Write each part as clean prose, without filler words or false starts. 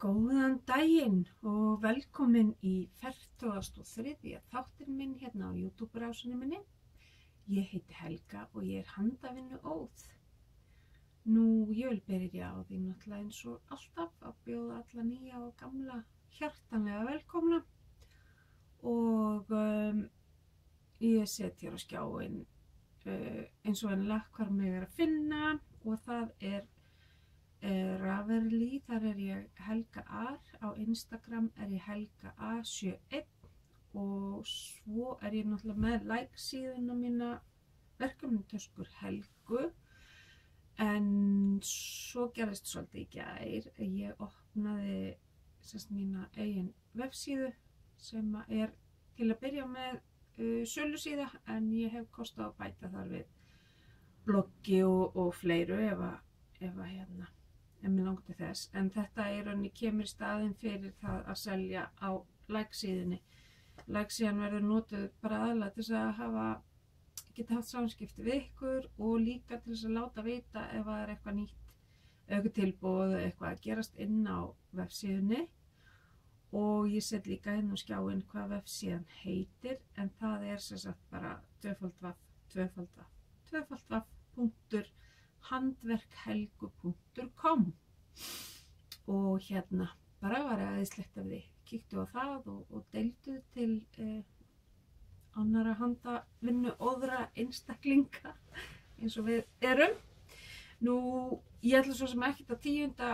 Góðan daginn og velkomin í 43. þáttinn minn hérna á YouTube-rásunni minni. Ég heiti Helga og ég er handavinnuóð. Ég vil byrja á því náttúrulega eins og alltaf að bjóða alla nýja og gamla hjartanlega velkomna. Og ég set hér á skjáinn eins og venjulega hvar mig er að finna og það er Ravelli, þar er ég Helga Ar, á Instagram er ég Helga A71 og svo er ég náttúrulega með like-síðuna mína verkefnatöskur Helgu, en svo gerðist svolítið í gær, ég opnaði mína eigin vefsíðu sem er til að byrja með sölusíða, en ég hef kostað að bæta þar við bloggi og fleiru ef mér langar til þess, en þetta kemur í staðinn fyrir það að selja á like-síðunni. Like-síðan verður notuð bara aðalega til þess að geta haft samskipti við ykkur og líka til þess að láta vita ef það er eitthvað nýtt, eitthvað tilboð, eitthvað að gerast inn á vefsíðunni. Og ég set líka hérna á skjáinn hvað vefsíðan heitir, en það er sem sagt bara handverkhelgu.com og hérna bara var æðislegt af því. Kíktu á það og deildu til annarra handavinnuóðra einstaklinga eins og við erum. Ég ætla svo sem ekkert að tíunda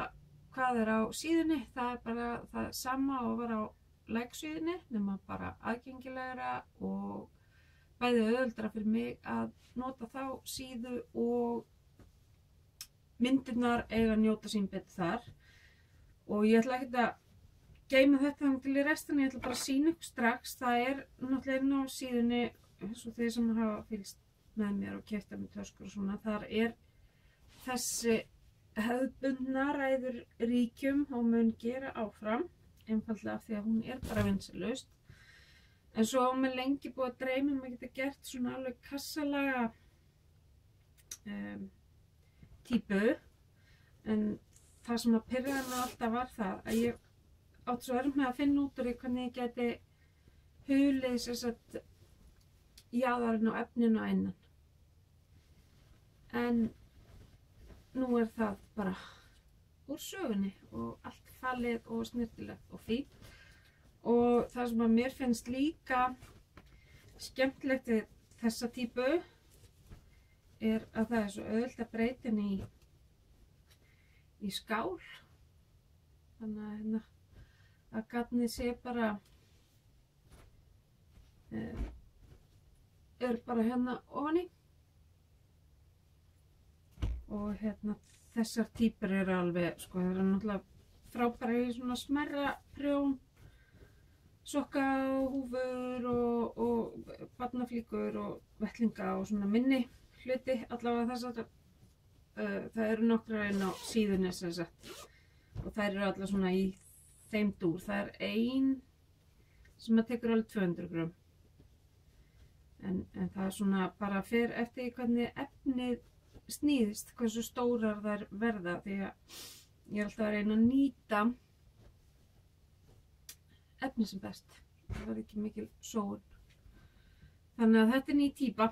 hvað er á síðunni, það er bara það sama og var á like-síðunni, nema bara aðgengilegra og bæði auðveldara fyrir mig að nota þá síðu og myndirnar eiga að njóta sín betur þar. Og ég ætla ekkert að geyma þetta til í restina, ég ætla bara að sýna ykkur strax. Það er náttúrulega inn á síðunni, eins og þeir sem hafa fylgst með mér og keypt af mér töskur og svona, þar er þessi hefðbundna ræður ríkjum og mun gera áfram, einfaldlega af því að hún er bara vinsælust. En svo á mig lengi búið að dreyma að geta gert svona alveg kassalaga típu, en það sem að pirraði mig alltaf var það að ég átt svo erfitt með að finna út úr því hvernig ég geti hulið sem sagt jaðarinn og efninu á innan. En nú er það bara úr sögunni og allt falið og snyrtilegt og fínt. Og það sem að mér finnst líka skemmtilegt við þessa típu er að það er svo auðvelt að breyta henni í skál. Þannig að gatnið sé bara er bara hérna ofan í. Og hérna þessar típur eru alveg, það eru náttúrulega frábæra í svona smerra prjón, sokka og húfur og barnaflíkur og vettlinga og svona minni hluti, allavega þessar. Það eru nokkrar inn á síðunni sem sagt og þær eru allavega svona í þeim dúr. Það er ein sem að tekur alveg 200 grömm, en það er svona bara fer eftir hvernig efnið snýðist, hversu stórar þær verða, því að ég er alltaf að reyna að nýta efni sem best. Það var ekki mikil sóun. Þannig að þetta er ný típa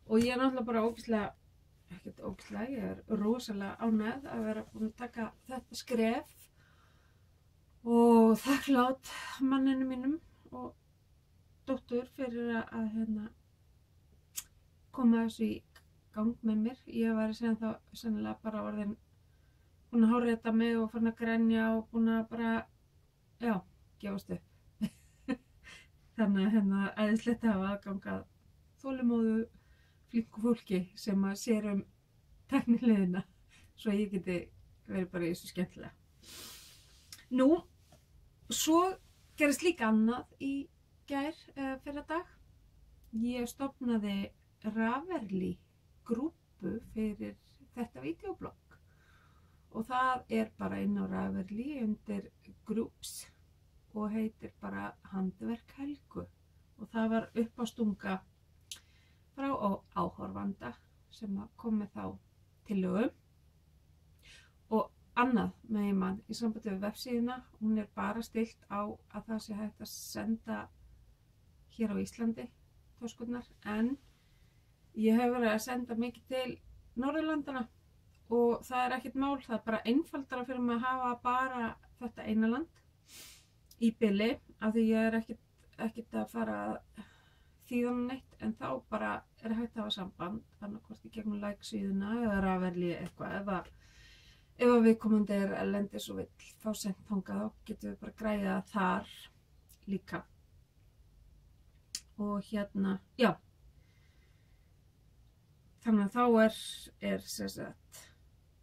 og ég er náttúrulega bara ég er rosalega ánægð að vera búin að taka þetta skref og þakklát manninu mínum og dóttur fyrir að koma þessu í gang með mér. Ég var síðan þá sennilega bara orðin búin að hárrétta mig og farin að grenja og búin að bara gefast upp. Þannig að æðislegt að hafa aðgang að þolinmóðu flinku fólki sem að sér tæknileiðina svo ég geti verið bara í þessu skemmtilega. Svo gerist líka annað í gær fyrradag. Ég stofnaði Ravelli grúppu fyrir þetta vídeoblogg og það er bara inn á Ravelli undir groups og heitir bara Handverk Helgu og það var uppástunga frá áhorfanda sem kom með þá tillögu og annað með eiginmann í sambandi við vefsíðuna. Hún er bara stillt á að það sé hægt að senda hér á Íslandi töskurnar, en ég hef verið að senda mikið til Norðurlandana og það er ekkert mál, það er bara einfaldara fyrir mig að hafa bara þetta eina land í bili, af því ég er ekkert að fara að þýða neitt, en þá bara er hægt að hafa samband, annarkvort í gegnum like-síðuna eða Ravelli eitthvað, ef viðkomandi er erlendis og vill fá sent þangað, þá getum við bara græða þar líka. Og hérna, já, þannig að þá er sem sagt,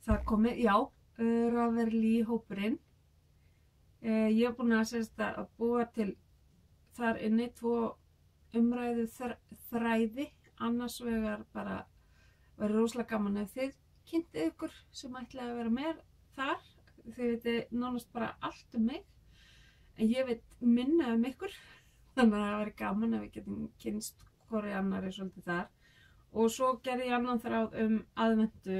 það komið, já, Ravelli hópurinn. Ég hef búin að sem sagt að búa til þar inni 2 umræðu þræði, annars vegar bara verið rosalega gaman ef þið kynntið ykkur sem ætlaði að vera með þar. Þið vitið nánast bara allt um mig, en ég veit minna um ykkur, þannig að það verið gaman ef við getum kynnst hvori annari svolítið þar. Og svo gerði ég annan þráð aðventu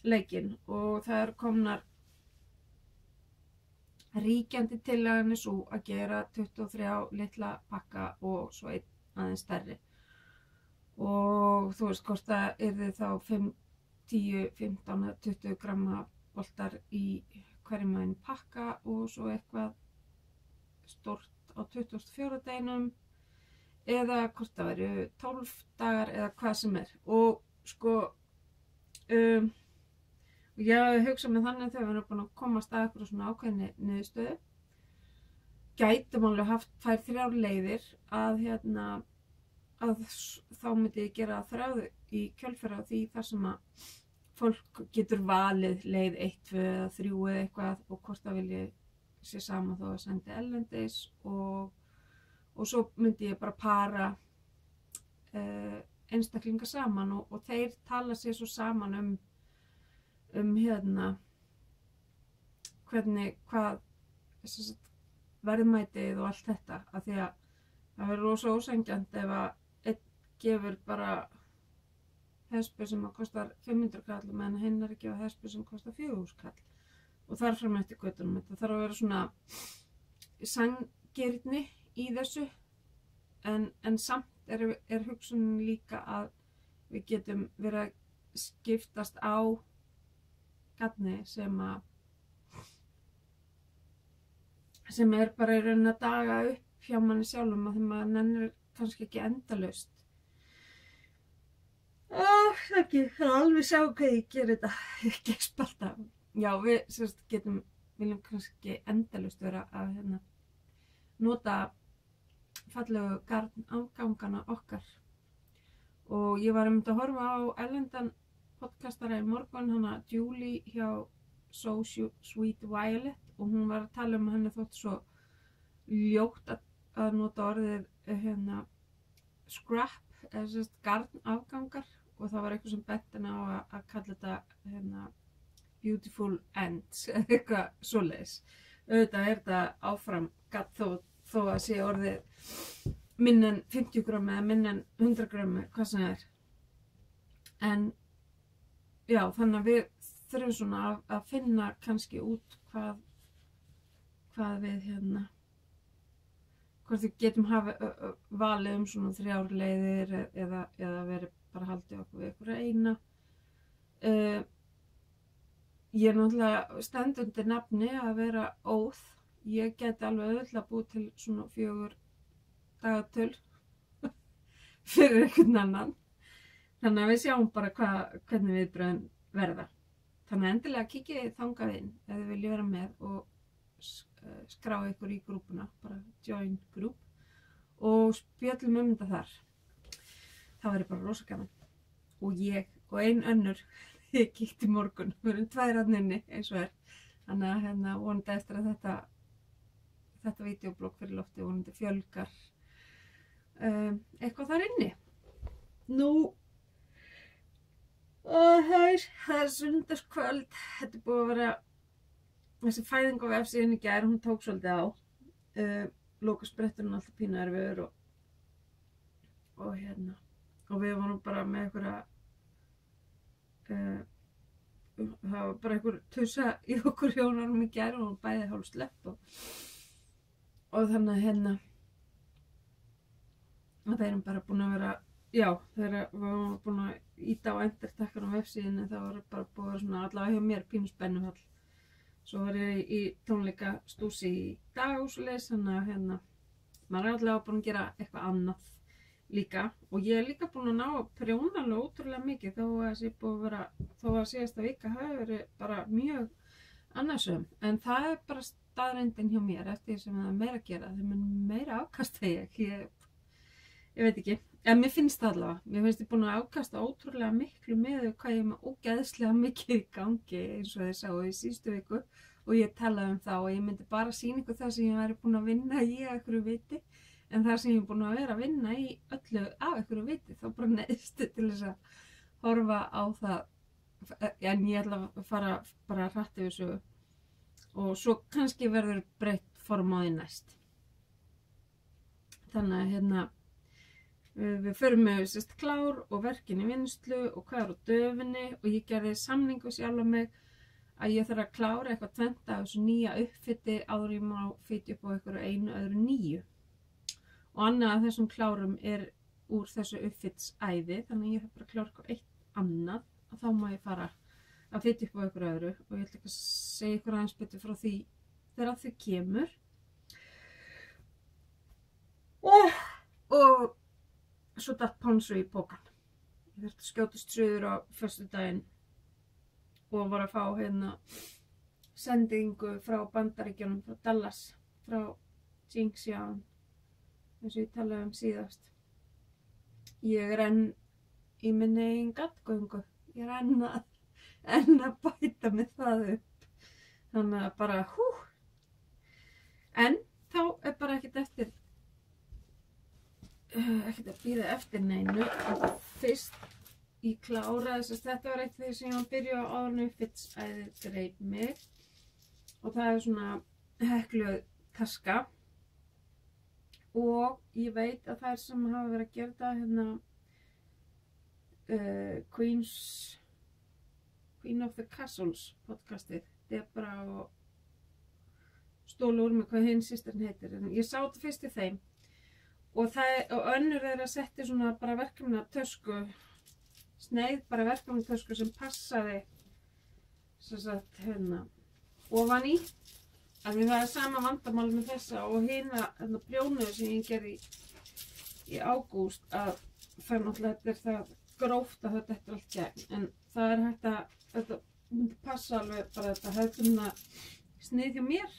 leikinn og það eru komnar ríkjandi tillagan svo að gera 23 litla pakka og svo einn aðeins stærri. Og þú veist hvort það yrði þá 5, 10, 15, 20 gramma boltar í hverjum einn pakka og svo eitthvað stórt á 24 deginum, eða hvort það væri 12 dagar eða hvað sem er. Og sko, ég hugsa með þannig þegar við erum búin að komast að eitthvað svona ákveðinni niðurstöðu, gætum alveg haft 2-3 leiðir að að þá myndi ég gera þráð í kjölfara því þar sem að fólk getur valið leið 1, 2 eða 3 eða eitthvað og hvort það vilji sé saman þó að sendi erlendis, og svo myndi ég bara para einstaklinga saman og þeir tala sér svo saman hvernig, hvað verðmætið og allt þetta, af því að það verður rosa ósanngjarnt ef að einn gefur bara hespu sem að kostar 500 kall meðan hinn er að gefa hespu sem kostar 4.000 kall og þar fram eftir göttunum. Þetta þarf að vera svona sanngirni í þessu, en samt er hugsunin líka að við getum verið að skiptast á gagni sem er bara í rauninni að daga upp hjá manni sjálfum, að því maður nennir kannski ekki endalaust. Það er alveg sjá hvað ég gerir þetta, ég gesp alltaf. Já, við viljum kannski endalaust vera að nota fallegu garnafgangana okkar. Og ég var að horfa á erlendan podcastara í morgun, hana Julie hjá So Sweet Violet, og hún var að tala að henni þótt svo ljótt að nota orðið scrap, eða garnafgangar, og það var eitthvað sem bent henni á að kalla þetta beautiful ends, eða eitthvað svoleiðis. Auðvitað er þetta áfram gatt þó að sé orðið minn en 50 grömmu eða minn en 100 grömmu, hvað sem er. En já, þannig að við þurfum svona að finna kannski út hvað við hvort við getum valið svona 3 leiðir eða verið bara haldið okkur við einhverja eina. Ég er náttúrulega stend undir nafni að vera óð. Ég geti alveg auðvitað búið til svona 4 dagatöl fyrir einhvern annan. Þannig að við sjáum bara hvernig viðbrögðin verða. Þannig að endilega kíkið þangað inn ef þið viljið vera með og skrá ykkur í grúpuna, bara join group, og spjöllum þetta þar. Það verður bara rosa gaman. Og ég og ein önnur, ég kíkti í morgun, við erum 2 inni eins og er. Þannig að vonandi eftir að þetta vídeoblogg fyrir lofti vonandi fjölgar eitthvað þar inni. Nú, það er sunnudagskvöld, þetta er búið að vera þessi fæðing á vefsíðunni í gær, hún tók svolítið á. Lokaspretturinn alltaf pínu erfiður og við vorum bara með einhverja sko. Það var bara einhver tussa í okkur hjónunum í gær og hún bæði hálf slepp og þannig að hérna og þeir erum bara búin að vera þegar við varum búin að íta á endertakkan á vefsíðinni þá var bara búin að vera svona allavega hjá mér pínu spennuhall. Svo var ég í tónleikastúsi í dag og svoleiðis, þannig að hérna maður er allavega búin að gera eitthvað annað líka og ég er líka búin að ná að prjóna alveg ótrúlega mikið þó að síðasta vika hafi verið bara mjög annarsöm, en það er bara staðreyndin hjá mér eftir sem það er meira að gera, þeim er meira afkasta ég veit ekki, en mér finnst það allavega, mér finnst ég búin að afkasta ótrúlega miklu með hvað ég er með ógeðslega mikið í gangi eins og þið sáu í síðustu viku og ég talaði það og ég myndi bara sýna ykkur það sem ég væri búin að vinna í að einhverju viti, en það sem ég er búin að vera að vinna í öllu af einhverju viti, þá bara neyðstu til þess að horfa á það, en ég ætla að fara bara hratt yfir þessu og svo kannski verður breytt form á því næst. Þannig að hérna við förum með klár og verkin í vinnslu og hvað er á döfinni og ég gerði samningu sjálf á mig að ég þarf að klára eitthvað tventa af þessu nýja uppfiti áður ég má fitja upp á einhverju einu öðru nýju. Og annað af þessum klárum er úr þessu uppfitsæði, þannig að ég þarf bara að klára eitthvað eitt annað og þá má ég fara að fitja upp á einhverju öðru og ég ætla ekki að segja ykkur aðeins betur frá því þegar þau kemur. Og svo datt Ponsu í pokan. Ég þurfti að skjótast suður á föstudaginn og var að fá hérna sendingu frá Bandaríkjunum, frá Dallas, frá Xinjiang, eins og ég talaði síðast. Ég er enn í minni eigin gattgöngu. Ég er enn að bæta með það upp. Þannig að bara En þá er bara ekkert að bíða eftir neinu. Fyrst ég kláraði þess að þetta var eitt þegar sem ég var að byrja á áður en uppfitsæðið greip mig og það er svona hekluð taska og ég veit að þær sem hafa verið að gera það hérna Queen of the Castles podcastið, Debra og stólu úr mig hvað hinn systirinn heitir, en ég sá þetta fyrst í þeim og önnur er að setja svona bara verkefna tösku, sneið bara verkefna tösku sem passaði sem sagt hérna ofan í, af því það er sama vandamál með þessa og hina prjónuðu sem ég gerði í ágúst að það náttúrulega þetta er það gróft að þetta er allt gegn, en það er hægt að þetta myndi passa alveg bara þetta hefðbundna snið hjá mér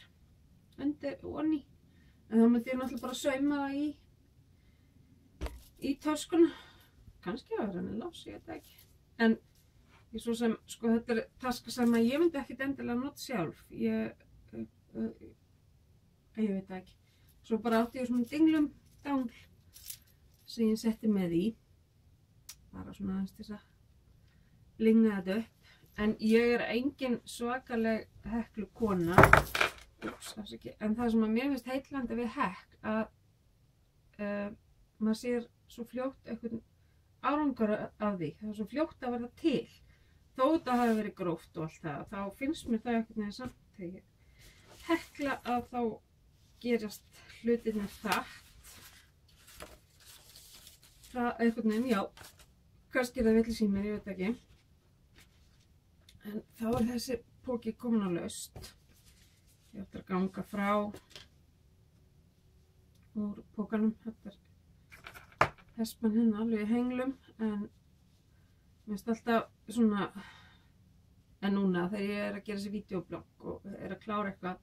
undir og onni, en þá myndi ég náttúrulega bara sauma það í töskuna, kannski að vera henni lás, ég veit ekki, en ég svo sem, sko þetta er taska sem að ég myndi ekkert endilega nota sjálf, ég veit ekki, svo bara átti ég svona dinglum dangl sem ég setti með í, bara svona aðeins til að blinga þetta upp, en ég er engin svakaleg heklu kona, en það sem að mér finnst heitlandi við hekk að maður sér svo fljótt einhvern árangur af því, það er svo fljótt að verða til, þó þetta hafi verið gróft og allt það, þá finnst mér það einhvern veginn samt þegar ég hekla að þá gerast hlutirnir einhvern veginn, já, kannski það villis í mér, ég veit ekki, en þá er þessi póki komin á laust, ég ætla að ganga frá úr pókanum, þetta er hespan hérna alveg í henglum, en mér finnst alltaf svona, en núna þegar ég er að gera þessi vídeoblogg og er að klára eitthvað,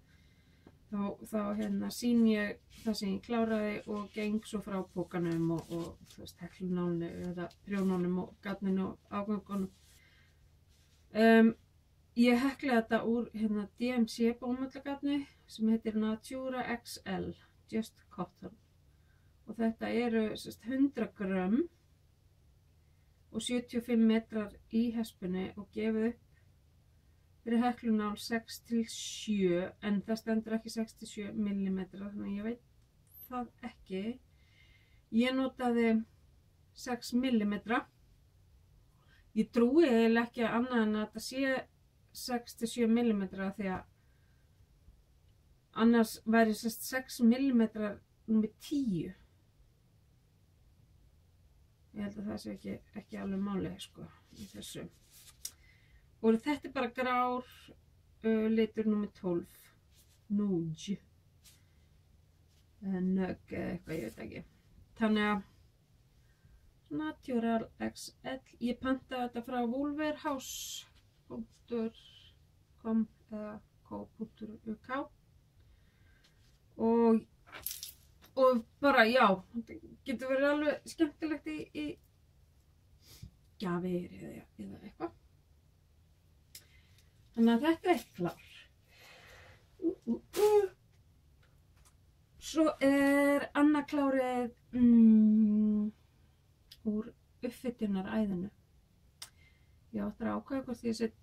þá hérna sýn ég það sem ég kláraði og geng svo frá pókanum og þú veist, heklunálinu eða prjónunum og gatninu og ágöngunum. Ég heklaði þetta úr hérna DMC bómullagatni sem heitir Natura XL, Just Cotton. Og þetta eru 100 grömm og 75 metrar í hespunni og gefið upp fyrir heklunál 6 til 7, en það stendur ekki 6 til 7 millimetra, þannig að ég veit það ekki. Ég notaði 6 millimetra. Ég trúi eiginlega ekki annað en að þetta sé 6-7 mm því að annars væri 6 mm númer 10. Ég held að það sé ekki alveg máli sko í þessu. Og þetta er bara grár litur númer 12. Nude. Nögg eða eitthvað, ég veit ekki. Þannig að Natural XL. Ég pantaði þetta frá wolverhouse.com eða co.uk og bara, já, þetta getur verið alveg skemmtilegt í gjafir eða eitthvað. Þannig að þetta er eitt klár. Svo er annað klárið úr uppfittunaræðinu. Ég átti að ákveða hvort ég set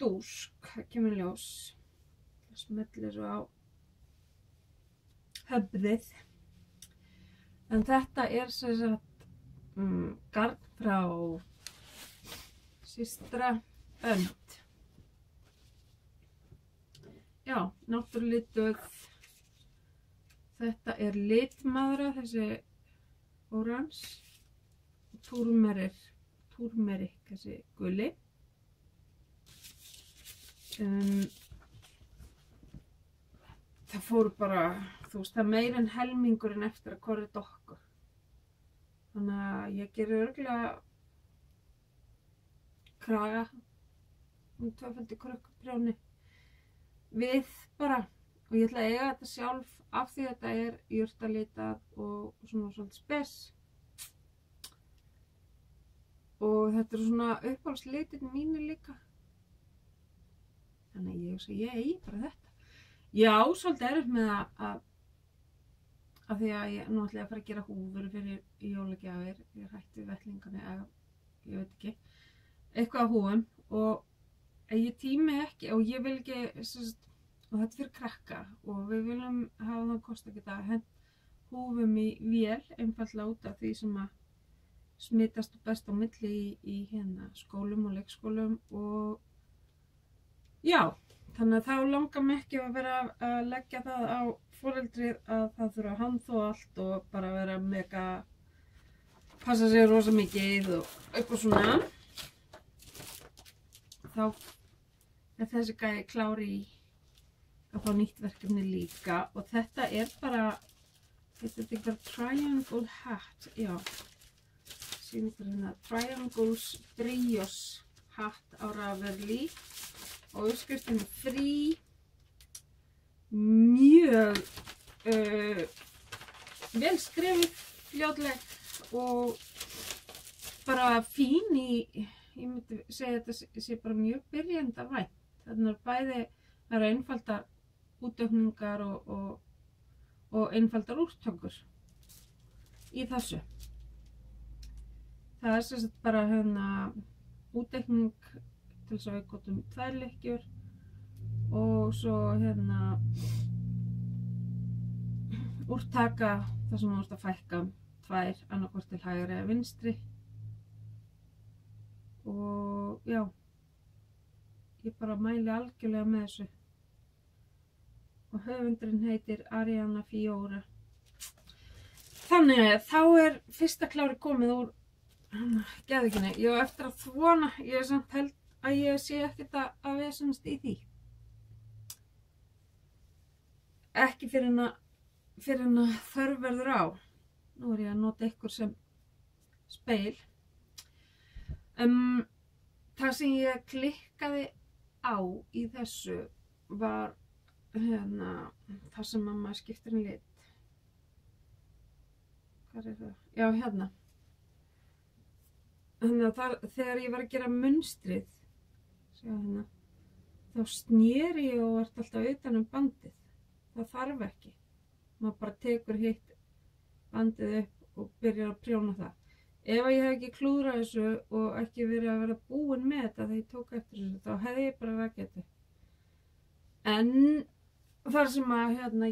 dúsk, það kemur í ljós. Það smellir svo á höfðið. En þetta er sem sagt garn frá systra önd. Já, náttúrulituð. Þetta er litmaðra, þessi órans. Túrmerik, þessi guli. Það fór bara, þú veist, það meir en helmingurinn eftir að korri dokkur. Þannig að ég gerir örugglega kraga, tvöfaldi krökkuprjóni við bara, og ég ætla að eiga þetta sjálf af því þetta er jurtalitað og svona svolítið spes. Og þetta er svona uppáhaldslitin mínir líka. Þannig að ég eigi bara þetta. Já, svolítið erfitt með að því að ég nú ætla að fara að gera húfur fyrir jólagjafir. Ég hætti við vettlingarnir eða ég veit ekki. Eitthvað á húfum og ég tími ekki og ég vil ekki, og þetta er fyrir krakka og við viljum hafa það kost að geta hent húfum í vél einfaldlega út af því sem að smitast best á milli í hérna skólum og leikskólum og já, þannig að þá langar mig ekki að vera að leggja það á foreldrið að það þurfa að handþvo allt og bara vera mega passa sig rosa mikið og eitthvað svona. Þá er þessi gæi klár í að fá nýtt verkefni líka og þetta er bara, þetta er eitthvað triangle hat, já. Sýnir hérna Triangles Brios hatt á Ravelli og uppskriftin er frí, mjög vel skrifið, fljótleg og bara fín ég myndi segja að þetta sé bara mjög byrjendavænt. Þannig að bæði það eru einfaldar útökningar og einfaldar úrtökur í þessu. Það er sem sagt bara hérna útteikning til þess að við gotum 2 lykkjur og svo hérna úrtaka þar sem þú ert að fækka 2 annarkvort til hægri eða vinstri og já, ég bara mæli algjörlega með þessu og höfundurinn heitir Arianna Fiora. Þannig að þá er fyrsta klári komið úr geðvíkinni. Ég á eftir að þvona, ég er samt held að ég sé ekkert að vesenast í því. Ekki fyrir en að þörf verður á. Nú er ég að nota ykkur sem speil. Það sem ég klikkaði á í þessu var hérna, það sem mamma skiptir lit. Hvað er það? Já, hérna. Þannig að þegar ég var að gera munstrið, hérna, þá sneri ég og vart alltaf utan bandið. Það þarf ekki. Maður bara tekur hitt bandið upp og byrjar að prjóna það. Ef ég hef ekki klúðrað þessu og ekki verið að vera búin með þetta þegar ég tók eftir þessu, þá hefði ég bara rakið þetta. En þar sem að hérna,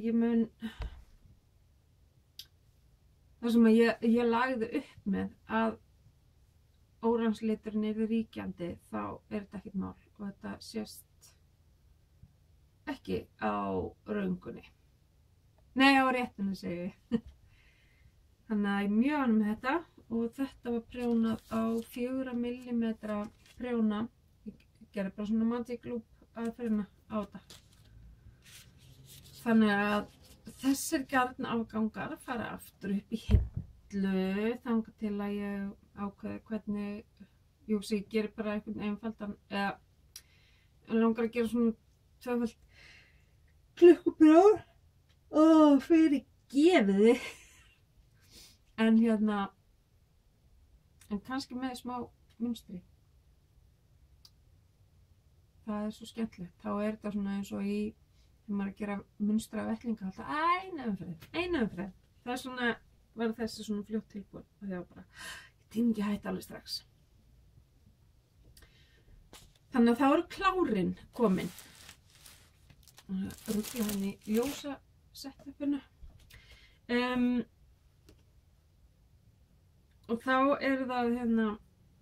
þar sem að ég lagði upp með að óransliturinn yrði ríkjandi, þá er þetta ekkert mál og þetta sést ekki á röngunni. Nei, á réttunni segi ég. Þannig að ég er mjög ánægð með þetta og þetta var prjónað á 4 mm prjóna. Ég gerði bara svona magic loop aðferðina á þetta. Þannig að þessir garnafgangar fara aftur upp í hillu þangað til að ég ákveði hvernig, ég gerir bara einhvern einfaldan, eða ég langar að gera svona 2-falt klukkubrár og fyrir gefiði. En en kannski með smá munstri. Það er svo skemmtilegt. Þá er þetta svona eins og þegar maður er að gera munstra vettlinga, alltaf eina umferð. Það er svona, var þessi svona fljótt tilbúin og það var bara, ég tími ekki að hætta alveg strax. Þannig að þá eru klárin komin. Rugla henni ljósa setupinu. Og þá er það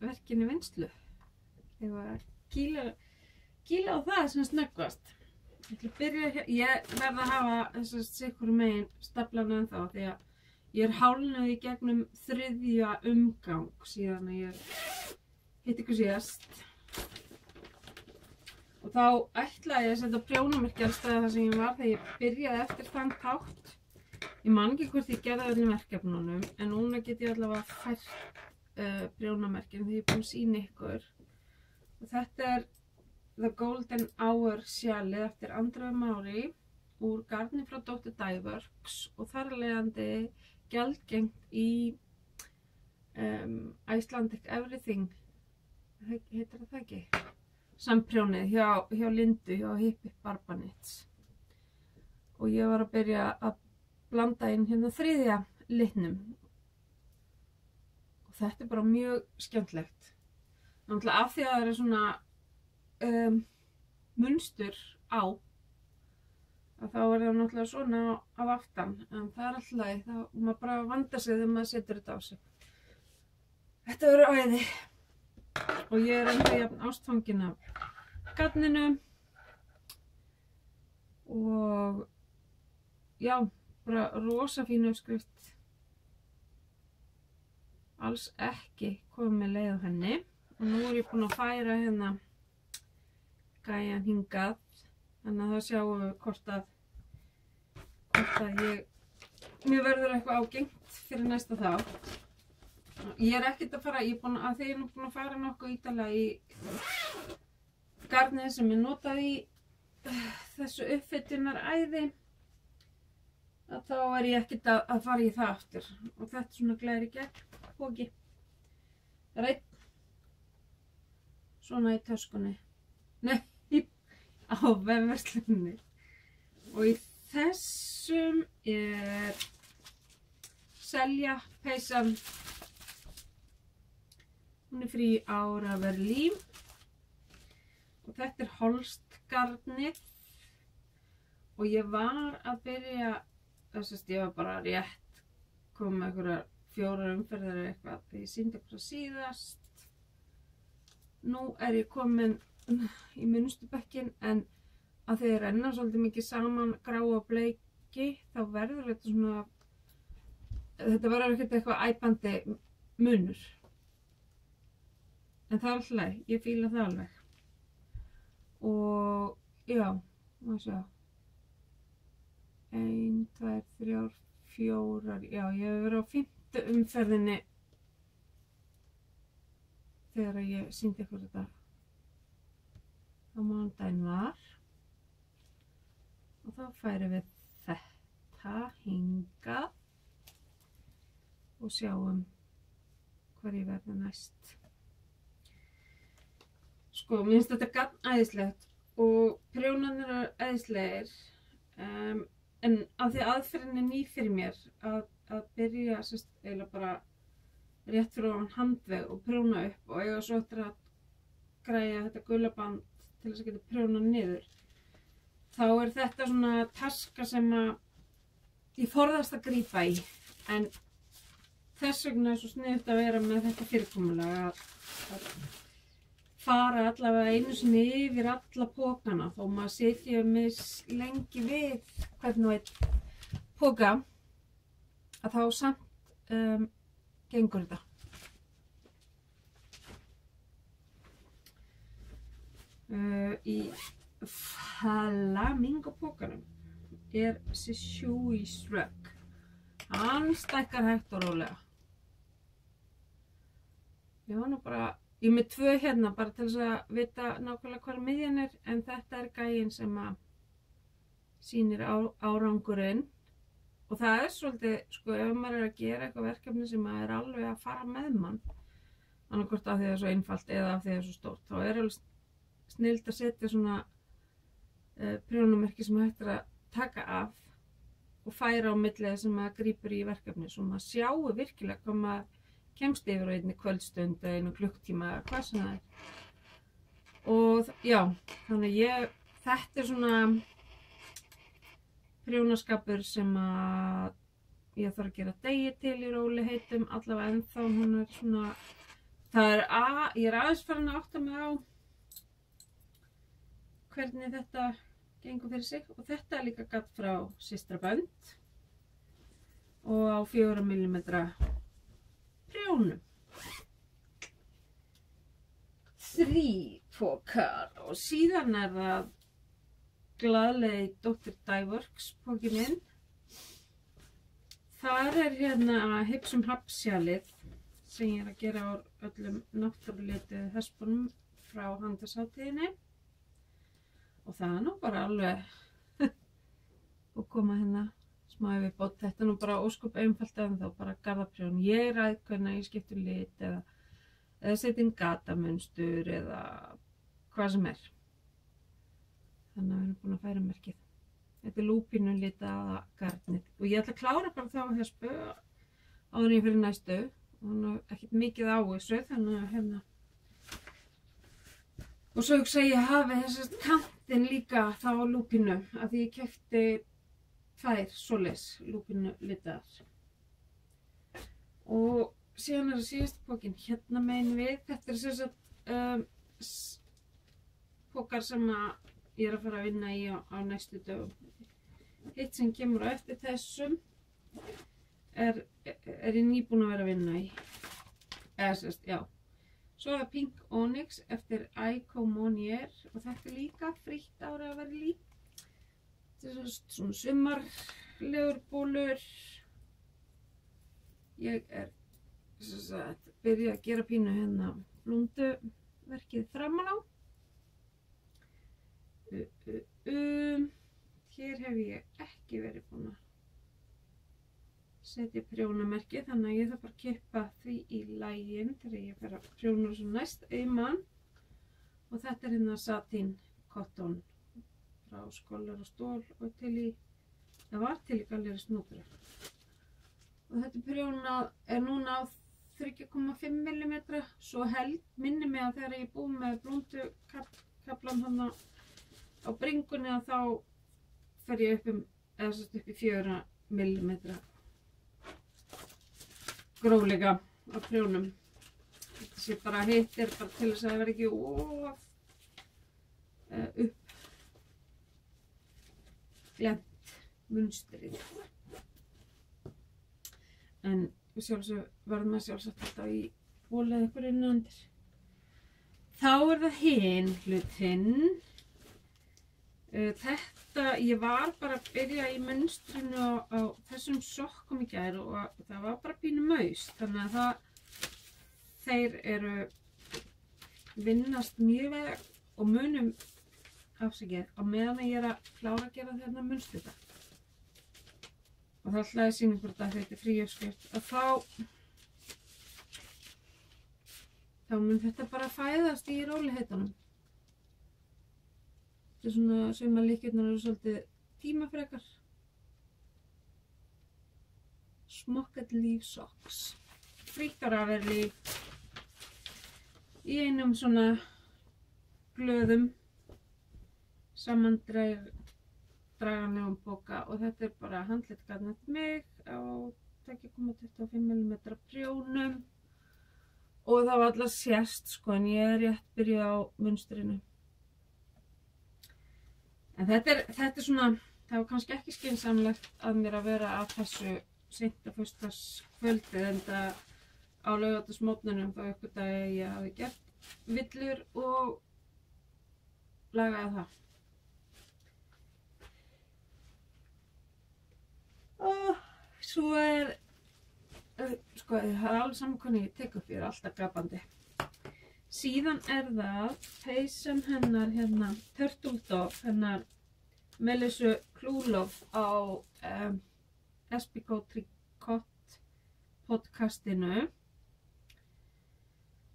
verkin í vinnslu. Ég var að kýla á það sem snöggvast. Ég ætla að byrja hér. Ég verð að hafa þess sikkur megin staflana ennþá því að ég er hálfnuð í gegnum 3. umgang síðan að ég hitti ykkur síðast. Og þá ætlaði ég að setja prjónamerki alls staðar þar sem ég var þegar ég byrjaði eftir þann þátt. Ég man ekki hvort ég gerði öllum verkefnunum, en núna get ég allavega fært prjónamerkin því ég er búin að sýna ykkur. Og þetta er The Golden Hour sjalið eftir Andreu Mári úr garni frá Dr. Dyeworks og þar af leiðandi gjaldgengt í Icelandic Everything, heitir það ekki? Samprjónið hjá Lindu, hjá Hippie Barbanits. Og ég var að byrja að blanda inn 3. litnum. Og þetta er bara mjög skemmtilegt. Náttúrulega af því að það er svona munstur á, að þá er það náttúrulega svona af aftan, en það er alltaf leið, þá maður bara vandar sig þegar maður setur þetta á sig. Þetta verður æði. Og ég er ennþá jafn ástfangin af garninu og já, bara rosa fín uppskrift. Alls ekki komið leið á henni og nú er ég búin að færa gæjan hingað, þannig að það sjáum við hvort að mér verður eitthvað ágengt fyrir næsta þátt. Ég er ekkert að fara, þegar ég er nú búin að fara nokkuð ítalega í garnið sem ég notaði í þessu uppfittunaræði, að þá er ég ekkert að fara í það aftur. Og þetta er svona glæri gegn póki. Reitt. Svona í töskunni. Nei, á vefverslunni. Og í þessum er selja peysan. Hún er frí ára Berlín. Og þetta er Holstgarnið. Og ég var að byrja, ég var bara rétt komið með einhverjar 4 umferðir eða eitthvað þegar ég sýndi eitthvað síðast. Nú er ég komin í munnstubekkin, en að þegar ég renna svolítið mikið saman grá og bleiki þá verður þetta svona, þetta verður ekkert eitthvað æpandi munur. En það er alltaf leið, ég fíla það alveg. Og já, má sjá. 1, 2, 3, 4, já, ég hef verið á 5. umferðinni þegar ég sýndi ykkur þetta á mánudaginn var. Og þá færum við þetta hingað og sjáum hvar ég verði næst. Sko, mér finnst þetta garn æðislegt og prjónarnir eru æðislegir. En af því aðferðin er ný fyrir mér að byrja eiginlega bara rétt fyrir ofan handveg og prjóna upp og eiga svo eftir að græja þetta gulaband til þess að geta prjónað niður. Þá er þetta svona taska sem að ég forðast að grípa í, en þess vegna er svo sniðugt að vera með þetta fyrirkomulag að fara allavega einu sinni yfir alla pókana þó maður setja lengi við hvern og einn póka að þá samt gengur þetta. Í Flamingo pókanum þessi Chewy Shrug. Hann stækkar hægt og rólega. Ég var nú bara, ég er með 2 hérna bara til þess að vita nákvæmlega hvar miðjan en þetta gæinn sem að sýnir árangurinn. Og það svolítið, sko, ef maður að gera eitthvað verkefni sem maður alveg að fara með mann, annarkvort af því það svo einfalt eða af því það svo stórt, þá alveg snillt að setja svona prjónumerki sem hægt að taka af og færa á milli sem maður grípur í verkefni svo maður sjáu virkilega hvað maður kemst yfir á einni kvöldstund eða einu klukktíma eða hvað sem það og já, þannig þetta svona prjónaskapur sem að ég þarf að gera degi til í róliheitum allavega ennþá hún svona ég aðeins farin að átta mig á hvernig þetta gengur fyrir sig og þetta líka gatt frá systrabönd og á 4 mm prjónum. 3 pókar og síðan það glaðlegi Dr. Dyeworks póki minn. Þar hérna Hipsum Hapsjalið sem ég að gera á öllum náttúrulituðu hespunum frá handverkshátíðinni. Og það nú bara alveg og koma hérna smá yfirbót. Þetta nú bara óskup einfalt en þá bara garðaprjón. Ég ræð hvernig ég skipti lit eða setja inn gatamunstur eða hvað sem Þannig að við erum búin að færa merkið. Þetta lúpínu litaða garnið. Og ég ætla að klára bara þá hespu áður ég fyrir næstu. Og hann er ekkert mikið á þessu þannig að hérna og svo hugsa ég hafi þessast kantinn líka þá á lúpínu af því ég keypti 2 svoleiðis lúpínu litaðar. Og síðan það síðasta pókin hérna megin við. Þetta sem sagt pókar sem ég að fara að vinna í á næstu dögum. Hitt sem kemur á eftir þessum ég nýbúin að vera að vinna í. Eða sérst, já. Svo það Pink Onyx eftir Aiko Monier og þetta líka frítt ára að vera líf. Þetta svona sumarlegur bólur. Ég byrja að gera pínu hérna blúnduverkið framan á. Hér hef ég ekki verið búin að setja prjónamerki þannig að ég þarf bara að kippa því í laginn þegar ég fer að prjóna svo næst auman og þetta hérna satín cotton frá Skólar og Stól og það var til í Galleri Snúpur og þetta prjónað núna á 3,5 mm svo minni mig að þegar ég búið með blúndu kaplan hann á bringunni að þá fer ég upp í 4 mm gróflega á prjónum. Þetta sé bara hittir bara til þess að það verði ekki of uppglemt munstrið. En verðum að sjálfsagt þetta í bóla ykkur innandir. Þá það hinn hlutinn. Þetta, ég var bara að byrja í munstrinu á þessum sokkum í gær og það var bara pínu maus þannig að þeir vinnast mjög vel og munum afsakið á meðan ég að klára að gera þarna munstrita og það ætlaði að sýna hvort að þetta fríuppskrift að þá mun þetta bara fæðast í róliheitunum. Þetta svona sumarlíkjurnar eru svolítið tímafrekar. Smoked leaf socks. Fríkar að vera í einum svona glöðum samandraganlegum póka og þetta bara handletgarn eftir mig á 2,25 mm prjónum og það var alltaf sérst sko, en ég rétt byrjuð á munstrinu. En þetta er svona, það var kannski ekki skynsamlegt að mér að vera að þessu seint á föstudagskvöldið, en það á laugardagsmorgninum þá einhvern dag ég hafi gert villur og lagaði það. Og svo sko, það er alveg saman hvernig ég tek upp, ég er alltaf gapandi. Síðan það peysan hennar hérna, Turtle Dove, hennar Melissu Klúlof á Espico Tricot podcastinu.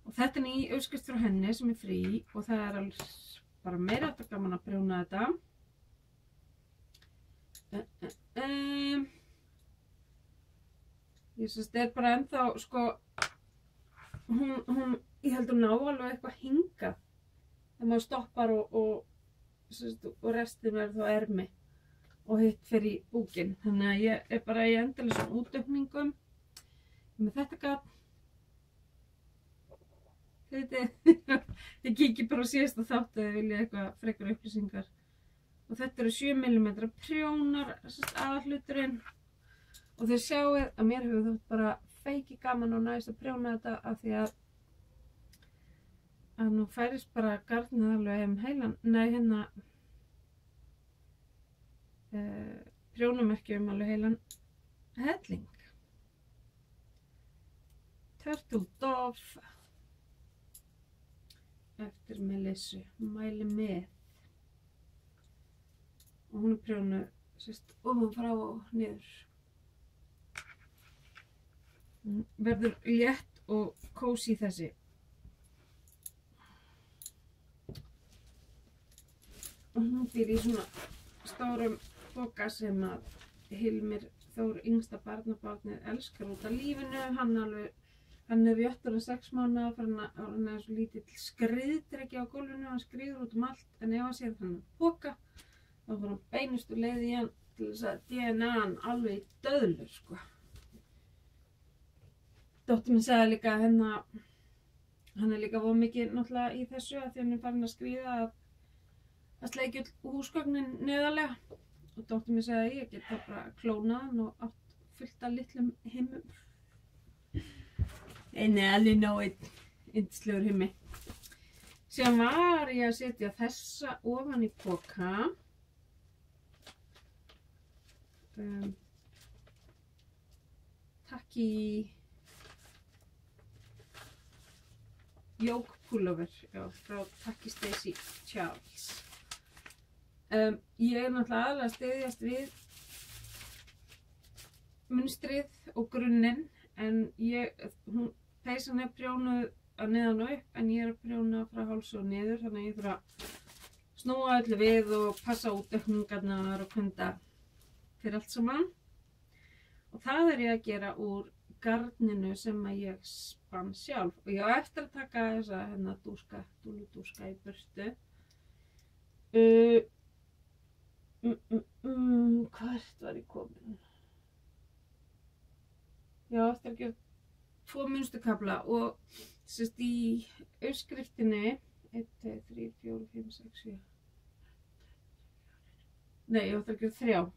Og þetta ný uppskrift frá henni sem frí og það alveg bara meira þetta gaman að prjóna þetta. Ég syns þetta bara ennþá, sko, ég held að ná alveg eitthvað hingað þegar maður stoppar og restin verður þá ermi og hitt fyrir í búkinn. Þannig að ég er bara í endalausum útaukningum með þetta gat. Þið kíkir bara á síðasta þátt ef þið viljið eitthvað frekar upplýsingar. Og þetta eru 7 mm prjónar, aðalhluturinn. Og þið sjáuð að mér hefur þótt bara feiki gaman og næst að prjóna þetta af því að nú færist bara garnið alveg heilan, nei hérna prjónumerki alveg heilan helling. Turtle Dove eftir Melissu, mæli með. Og hún prjónuð sérst ofan frá og niður. Verður létt og kósí þessi. Og hún býr í svona stórum poka sem að Hilmir Þór, yngsta barnabarnið, elskar út af lífinu. Hann er réttur 6 mánaða, fyrir hann er svo lítill skriðdreki á gólfinu, hann skriður út allt, en ef hann sér hann poka, þá fyrir hann beinustu leið í hann til þess að DNA-an alveg í döðlur, sko. Dóttir mín sagði líka að hann er líka voða mikið náttúrulega í þessu að því hann er farin að skríða að sleikja húsgögnin neðarlega. Og dóttir mín sagði að ég get það bara klónað hann og átt fullt af litlum himmum. En alveg nóg yndislegur himmi. Síðan var ég að setja þessa ofan í poka. Takk í Yoke pullover, já, frá Takki Stacey Charles. Ég er náttúrulega aðalega að styðjast við munstrið og grunninn, en peysan er prjónuð að neðan og upp, en ég er að prjóna frá hálsi og niður, þannig að ég þarf að snúa öllu við og passa útaukningarnar og kunda fyrir allt saman. Og það er ég að gera úr garninu sem að ég spann sjálf. Og ég á eftir að taka þessa dúludúska í burtu. Hvert var ég komin? Ég á eftir að gera 2 munsturkafla og sérst í uppskriftinni 1, 2, 3, 4, 5, 6, 7. Nei, ég á eftir að gera 3.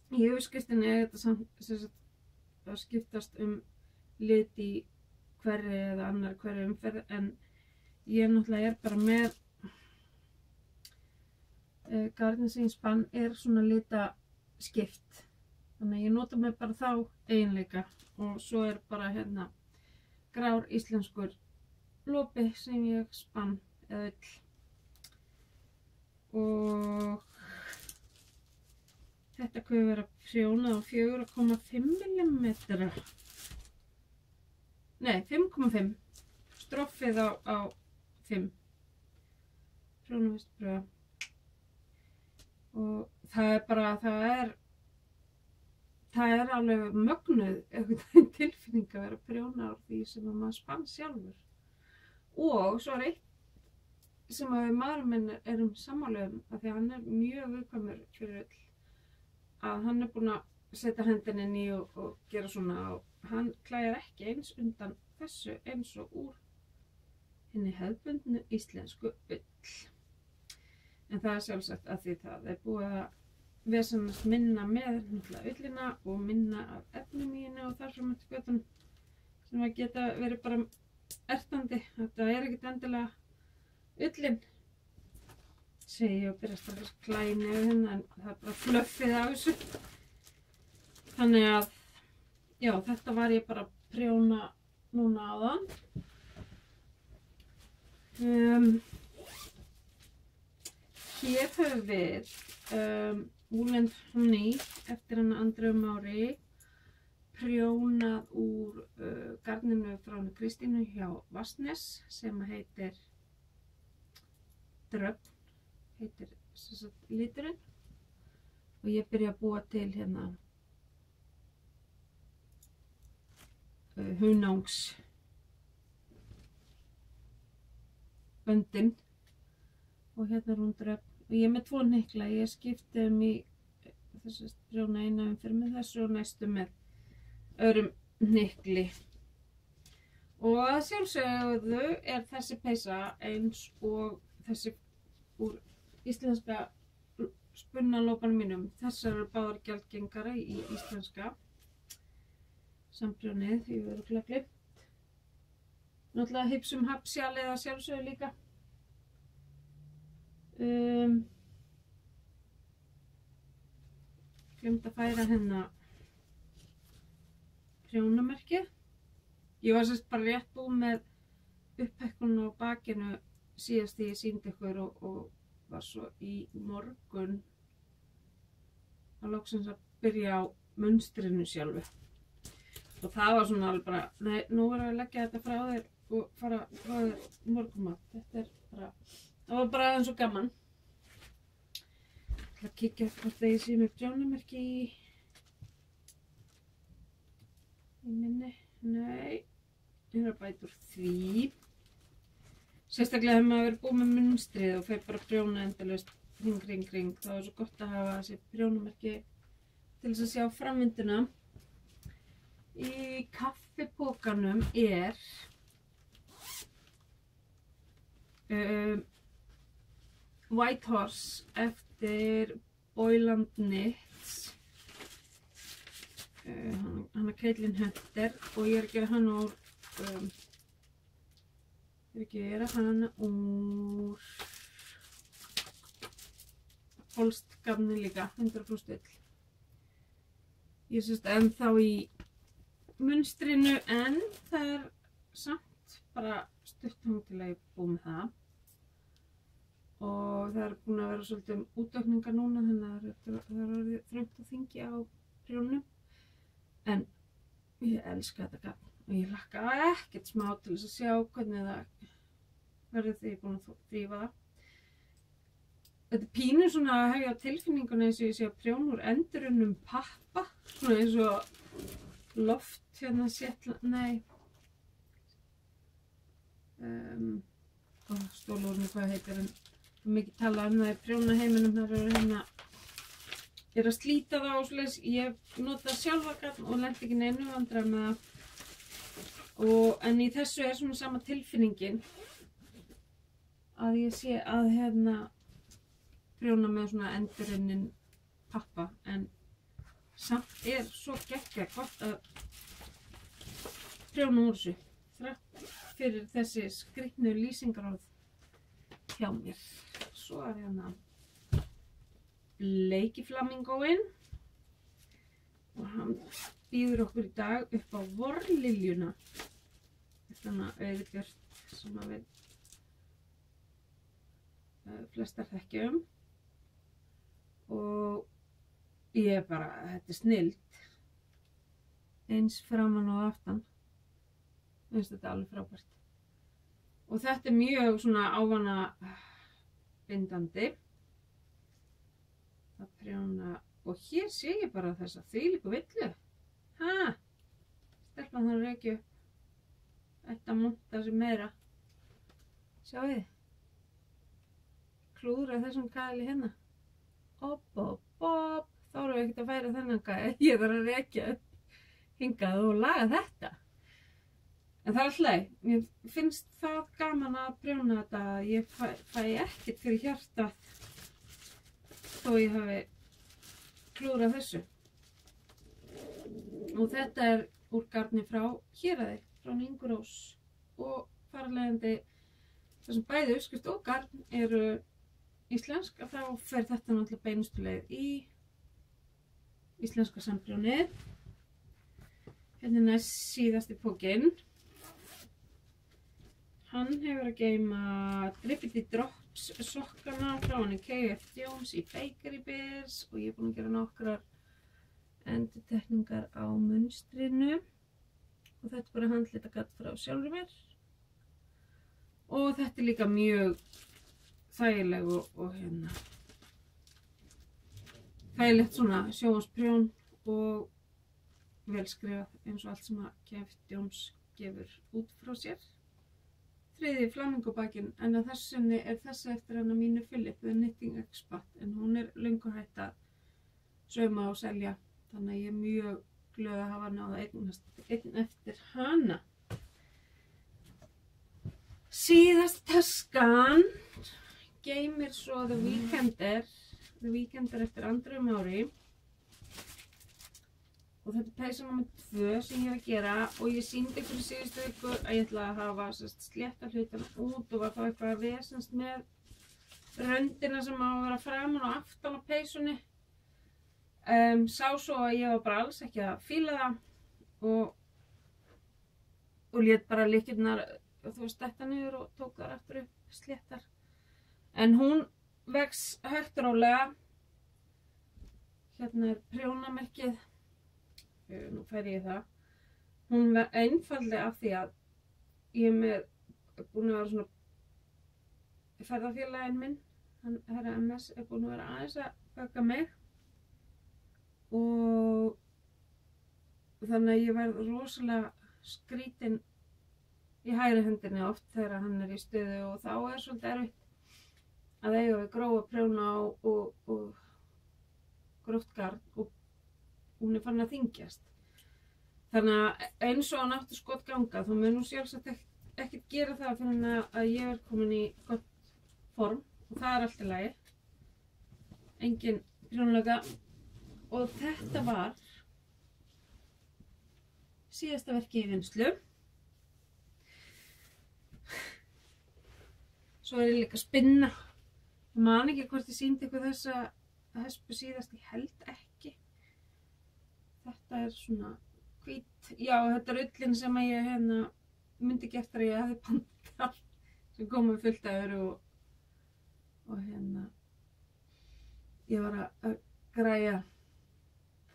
Í uppskriftinni er þetta samt að skiptast lit í hverri eða annar hverri umferð, en ég náttúrulega er bara með garnið sem ég spann er svona litaskipt, þannig að ég nota mig bara þá eiginleika. Og svo er bara hérna grár íslenskur lopi sem ég spann eða ull. Og þetta kann vera prjónað á 4,5 mm. Nei, 5,5. Stroffið á 5. Prjónavistpröfa. Og það er bara, það er alveg mögnuð einhvern tilfinning að vera að prjóna á því sem maður spann sjálfur. Og svo er eitt sem að maðurinn minn erum sammála af því að hann er mjög viðkvæmur fyrir ull. Að hann er búinn að setja hendina inn í og gera svona hann klæjar ekki eins undan þessu eins og úr henni hefðbundnu íslensku ull. En það sjálfsagt að því það búið að vesenast minna með ullina og minna af efnum í henni og þar fram eftir götunum sem að geta verið bara ertandi. Þetta ekkert endilega ullin, segi ég og byrjast að klæni við hérna, en það bara fluffið af þessu. Þannig að, já, þetta var ég bara að prjóna núna áðan. Hér höfum við Wool & Honey eftir hana Andreu Mári, prjónað úr garninu frá henni Kristínu hjá Vatnsnes sem heitir Dröfn, heitir liturinn, og ég byrja að búa til hérna hunangs böndin og hérna er hún Dröfn og ég er með 2 hnykla. Ég skipti í þess að prjóna eina fyrir með þessu og næstu með öðrum hnykli. Og að sjálfsögðu er þessi peysa eins og þessi úr íslenska spunnalópanum mínum. Þessar eru báðar gjaldgengara í íslenska samprjónið, því við erum glögglimt. Náttúrulega Hipsum Hapsjalið að sjálfsögðu líka. Glemt að færa hérna prjónamerkið. Ég var sérst bara rétt búin með upphækkun á bakinu síðast því ég sýndi ykkur og var svo í morgun að loksins að byrja á munstrinu sjálfu. Og það var svona alveg bara, nei, nú verður að leggja þetta frá þér og fara frá þér morgunmat. Þetta er bara, það var bara eins og gaman. Ég ætla að kíkja hvort ég sé með prjónamerki í minni. Nei, ég er að bæta úr því. Sérstaklega hefur maður verið búið með munstrið og fer bara að prjóna endalaust hring. Það var svo gott að hafa þessi prjónamerki til þess að sjá framvinduna. Í kaffipókanum er White Horse eftir Boyland Knits. Hann Caitlin Hunter og ég er að gera hann úr Holstgarni líka, 100% ull. Ég sést ennþá í munstrinu en það er samt bara stutt þangað til að ég er búin með það. Og það er búin að vera svolítið útaukningar núna, þannig að það er orðið þröngt að þyngja á prjónum. En ég elska þetta garn og ég hlakka ekkert smá til þess að sjá hvernig það verður þegar ég er búin að þrífa það. Þetta er pínu svona að hefja tilfinninguna eins og ég sé að prjóna úr endurunnum pappa. Svona eins og loft hérna nei. Stólórni hvað heitir en mikið talað það í prjóna heiminum. Það eru hérna ég er að slíta það og svoleiðis. Ég nota sjálfa garn og lenti ekki neinu vandræðum með það. En í þessu er svona sama tilfinningin að ég sé að hérna prjóna með svona endurunnin pappa en samt er svo geggjað gott að prjóna úr þessu þrátt fyrir þessi skrýtnu lýsingarorð hjá mér. Svo er hérna Bleiki flamingóinn og hann býður okkur í dag upp á vorliljuna. Þannig að auðvitað sem að við flestar þekkjum og ég bara, þetta er snilld eins framan og aftan. Mér finnst þetta alveg frábært. Og þetta er mjög svona ávana bindandi að prjóna og hér sé ég bara þessa þvílíku villu. Stelpan þarf ekki upp. Þetta monta sig meira. Sjáu þið. Klúðra þessum kæli hérna. Þá erum við ekkert að færa þennan gæði. Ég þarf að rekja upp hingað og laga þetta. En það er alltaf leið. Mér finnst það gaman að prjóna þetta að ég fæ ekkert fyrir hjartað þó ég hafi klúðrað þessu. Og þetta er úr garni frá Héraði, frá Ingurós. Og þarlegandi þar sem bæði uppskrift og garn eru íslensk, að þá fer þetta náttúrulega beinustu leið í íslenska samprjónið. Hérna næst síðasti pókinn. Hann hefur að geyma Drippity Drops sokkana frá henni KF Jones í Bakery Bears og ég er búin að gera nokkrar endurtekningar á munstrinu og þetta er bara handlitagadd frá sjálfri mér og þetta er líka mjög þægileg og hérna þægilegt svona sjónvarpsprjón og velskrifað eins og allt sem að KF Jones gefur út frá sér. Þriði flamingobakinn, en að þessinni er þessi eftir hana mínu Philip, The Knitting Expat, en hún er löngu hætt að sauma og selja, þannig að ég er mjög glöð að hafa náða einn eftir hana. Síðast taskan geymir svo The Weekender eftir Andrea Maury. Og þetta er peysa nr. 2 sem ég er að gera og ég sýndi ykkur í síðustu viku að ég ætla að hafa slétta hlutana út og var þá eitthvað að vesast með röndina sem á að vera framan og aftan á peysunni. Sá svo að ég var bara alls ekki að fíla það og lét bara lykkirnar, þú veist, detta niður og tók þar aftur upp sléttar. En hún vex hægt og rólega. Hérna er prjónamerkið. Nú fær ég það. Hún var einfaldlega af því að ég er búin að vera svona ferðafélaginn minn, herra MS, er búin að vera aðeins að baka mig og þannig að ég verð rosalega skrítin í hægri hendinni oft þegar hann er í stuði og þá er svolítið erfitt að eiga við grófa prjóna og gróft garn og hún er farin að þyngjast. Þannig að eins og hann átti skot ganga, þá mun hún sjálfsagt ekkert gera það fyrir að ég er komin í gott form og það er allt í lagi. Engin prjónleika. Og þetta var síðasta verkið í vinnslu. Svo er ég líka að spinna. Ég man ekki hvort ég sýndi ykkur þessa hespu síðast, ég held ekki. Þetta er svona hvít, já þetta er ullin sem að ég myndi gert þegar ég hefði pantað sem komið fullt af öðru og ég var að græja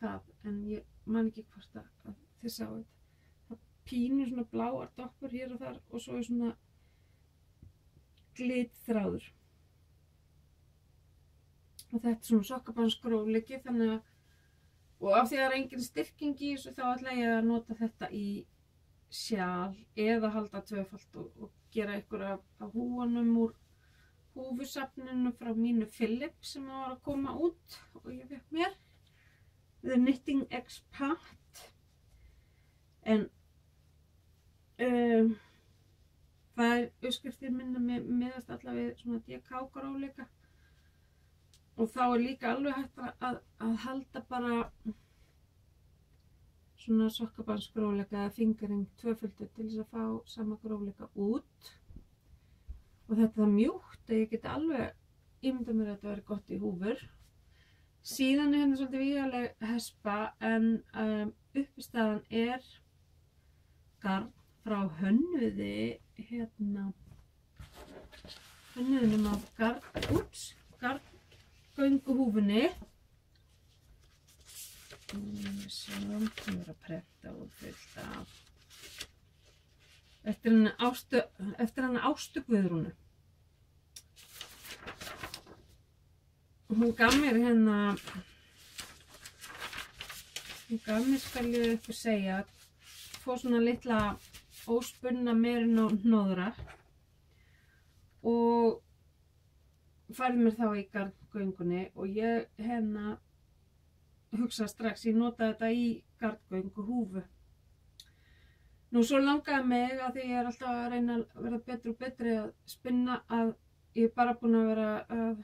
það en ég man ekki hvort að þið sáu þetta. Það pínur svona bláar doppur hér og þar og svo er svona glitþráður. Og þetta er svona sokkabandsgrófleiki þannig að og af því að það er engin styrking í þessu þá ætla ég að nota þetta í sjal eða halda tvöfalt og gera ykkur af húanum úr húfusafninu frá mínu Philip sem var að koma út og ég fekk mér. The Knitting Expat. En það er uppskriftir minna meðast allavega við svona DK-grófleika. Og þá er líka alveg hægt að halda bara svona sokkabandsgrófleika eða fingering tvöföldu til þess að fá sama grófleika út. Og þetta er mjúkt að ég geti alveg ímyndað mér að þetta verið gott í húfur. Síðan er hérna svolítið vígaleg hespa en uppistaðan er garn frá hönnuðinum af garngönguhúfunni. Sem er að prenta og fullt af eftir henni Ástu Guðrúnu. Hún gaf mér skal ég ykkur segja, fór svona litla óspunna merino hnoðra og færði mér þá í garngöngunni og ég hugsaði strax, ég notaði þetta í garngönguhúfu Nú svo langaði mig að því ég alltaf að reyna að verða betri og betri að spinna að ég bara búin að vera að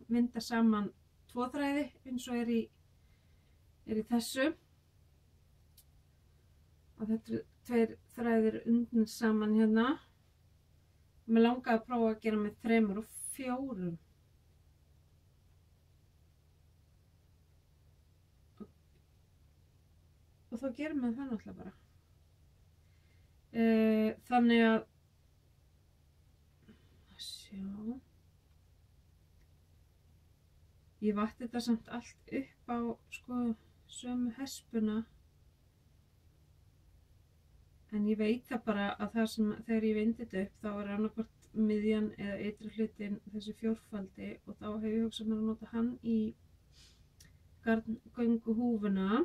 vinda saman 2 þræði eins og er í þessu. Og þetta 2 þræðir undnir saman hérna. Mér langaði að prófa að gera með 3 og 4. Og þá gerum við það náttúrulega bara. Þannig að sjá, ég vatt þetta samt allt upp á sko sömu hespuna, en ég veit það bara að það sem þegar ég vindi þetta upp þá er annarkvort miðjan eða ytri hlutin þessi 4-faldi og þá hef ég hugsað mér að nota hann í gönguhúfuna.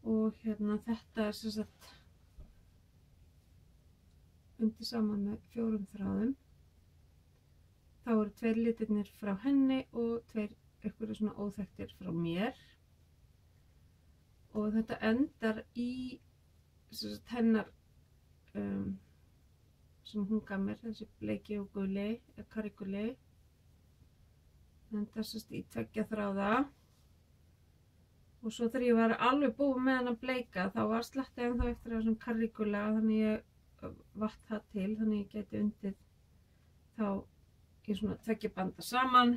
Og hérna þetta er sem sagt undir saman með 4 þráðum. Þá eru 2 litirnir frá henni og 2 einhverju svona óþekktir frá mér. Og þetta endar í sem sagt hennar sem hún gaf mér, þessi bleiki og guli, karríguli. Endar sem sagt í 2 þráða. Og svo þegar ég var alveg búin með hann að bleika þá var slattið ennþá eftir að þessum karrígula, þannig ég vatt það til, þannig ég geti undið þá í svona 2 banda saman.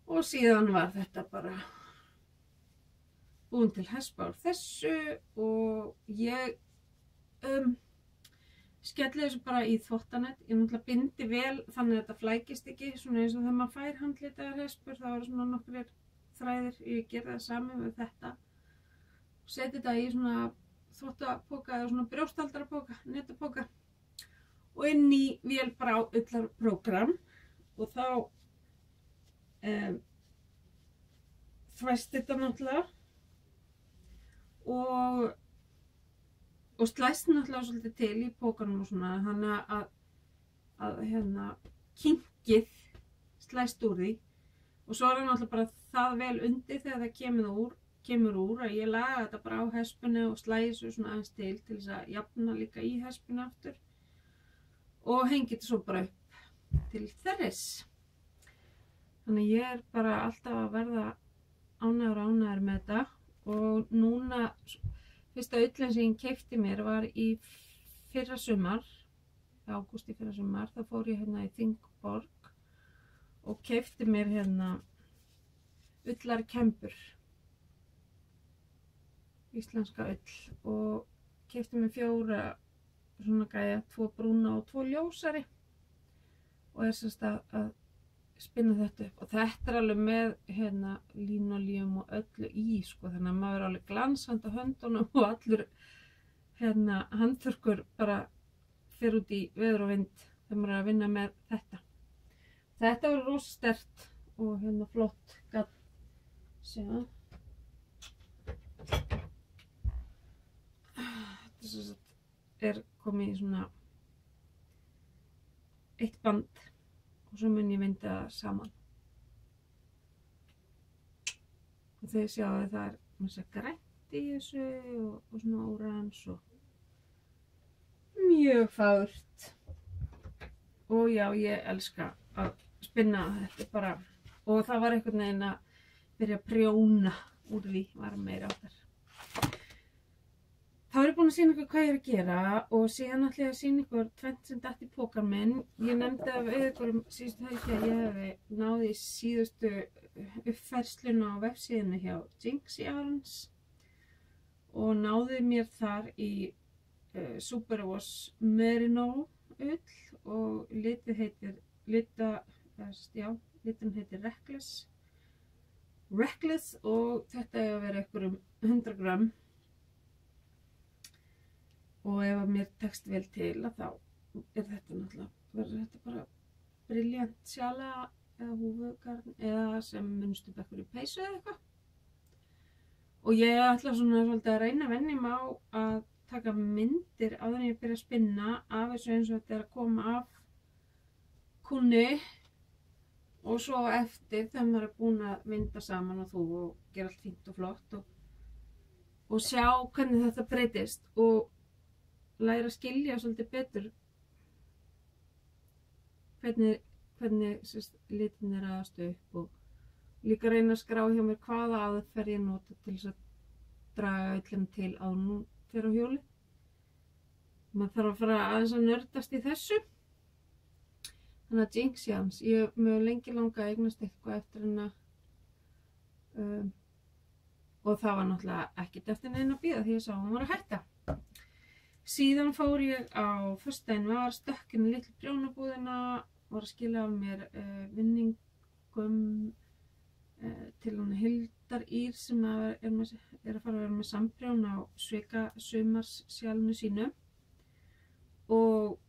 Og síðan var þetta bara búin til hespa úr þessu og ég skelli þessu bara í þvottanett. Ég náttúrulega bindi vel þannig að þetta flækist ekki, svona eins og þegar maður fær handlitaðar hespur þá eru svona nokkrir þræðir, ég gerði það sami með þetta og seti þetta í svona þvottapoka eða svona brjóstaldarapóka, netapóka og inn í vélbrá ullarprógram og þá þvæst þetta náttúrulega og slæst náttúrulega svolítið til í pókanum og svona, þannig að hérna kynkið slæst úr því og svo er það náttúrulega bara það vel undir þegar það kemur úr að ég laga þetta bara á hespunni og slæði þessu svona aðeins til þess að jafna líka í hespunni aftur og hengi þetta svo bara upp til þerris. Þannig ég er bara alltaf að verða ánægður með þetta og núna fyrsta ullin sem ég keypti mér var í fyrra sumar, í ágúst í fyrra sumar, þá fór ég hérna í Þingborg og keypti mér hérna ullarkembur, íslenska ull og keypti mér 4 svona gæja, 2 brúna og 2 ljósari og er semst að spinna þetta upp og þetta er alveg með hérna línolíum og öllu í sko, þannig að maður er alveg glansand á höndunum og allur hérna handþurrkur bara fer út í veður og vind þegar maður er að vinna með þetta. Þetta var rosa sterkt og hérna flott gatt. Sjá. Þetta sem sagt er komið í svona 1 band og svo mun ég vinda það saman. Og þegar sjáu það er massa grænt í þessu og svona órans og mjög fagurt. Og já, ég elska að spinna þetta bara og það var einhvern veginn að byrja að prjóna úr því, var meira áttar. Þá er ég búin að sýna ykkur hvað ég er að gera og síðan ætla ég að sýna ykkur tvennt sem datt í pokann minn. Ég nefndi að við ykkur síðustu helgi að ég hefði náði síðustu uppfærsluna á vefsíðinu hjá Jinx Yarns og náði mér þar í Superwash Merino ull og litið heitir litin heitir Reckless og þetta er að vera ykkur 100 gram og ef að mér tekst vel til að þá er þetta náttúrulega, verður þetta bara brilljant sjala eða húfugarn eða sem munstubekkur í peysu eða eitthvað og ég ætla svona svolítið að reyna að venja mig á að taka myndir áður en ég byrja að spinna af þessu eins og þetta er að koma af kúnni og svo eftir þegar maður er búin að vinda saman og þú og gera allt fínt og flott og og sjá hvernig þetta breytist og læra að skilja svolítið betur hvernig litin aðast upp og líka reyna að skrá hjá mér hvaða aðferð ég nota til þess að draga öllum til á nú fyrir á hjóli. Maður þarf að fara aðeins að nördast í þessu. Þannig að Jinxians, ég mjög lengi langa að eignast eitthvað eftir hennar og það var náttúrulega ekkert eftir neina að bíða því ég sá hún var að hætta. Síðan fór ég á föstudaginn, var stökkin í litlu prjónabúðina, var að skila af mér vinningum til hann Hildar Ír sem er að fara að vera með samprjón á Svika sumarssjálnu sínu og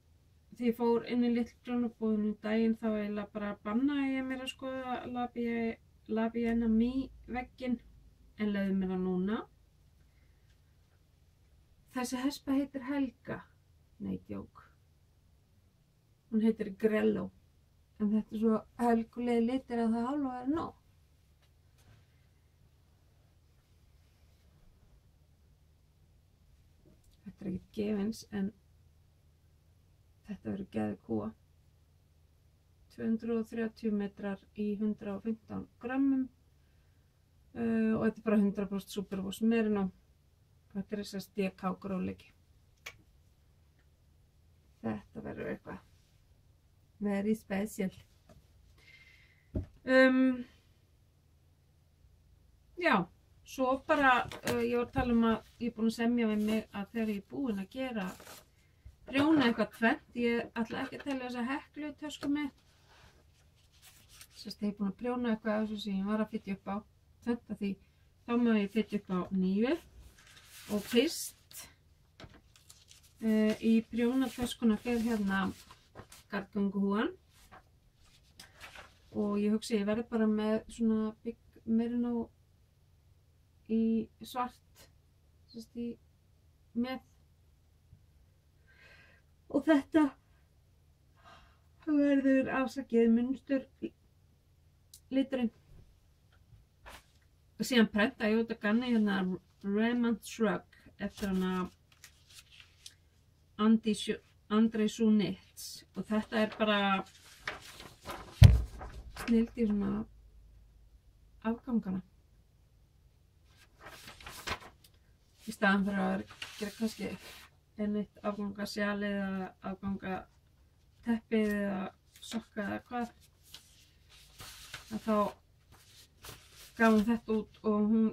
því ég fór inn í litlu prjónabúðinu daginn þá eiginlega bara bannaði ég mér að skoða Labiana Me vegginn en leiði mér það núna. Þessi hespa heitir Helga. Nei, djók. Hún heitir Grello. En þetta er svo helgulegi litir að það hálfa er nóg. Þetta er ekkert gefins en þetta verður geði kúa. 230 metrar í 115 grammum og þetta er bara 100% Superwash Merino. Þetta er þess að DK gróleiki. Þetta verður eitthvað very special. Já, svo bara ég var að tala að ég er búin að semja við mig að þegar ég er búin að prjóna eitthvað tvennt, ég ætla ekki að telja þess að Heklu tösku með. Ég er búin að prjóna eitthvað af þessu sem ég var að fytja upp á tvennt af því þá má ég fytja upp á 9 og fyrst í prjónatöskuna fer hérna garðgönguhúan og ég hugsi ég verði bara með svona Big Merino í svart með og þetta verður afsakið munstur liturinn og síðan prenta ég út að ganni hérna Remant Shrug eftir hana Andrei Sunits og þetta er bara snild í svona afgangana í staðan fyrir að gera kannski eitt afgangasjali eða afgangateppið eða sokka eða hvað að þá gaf hún þetta út og hún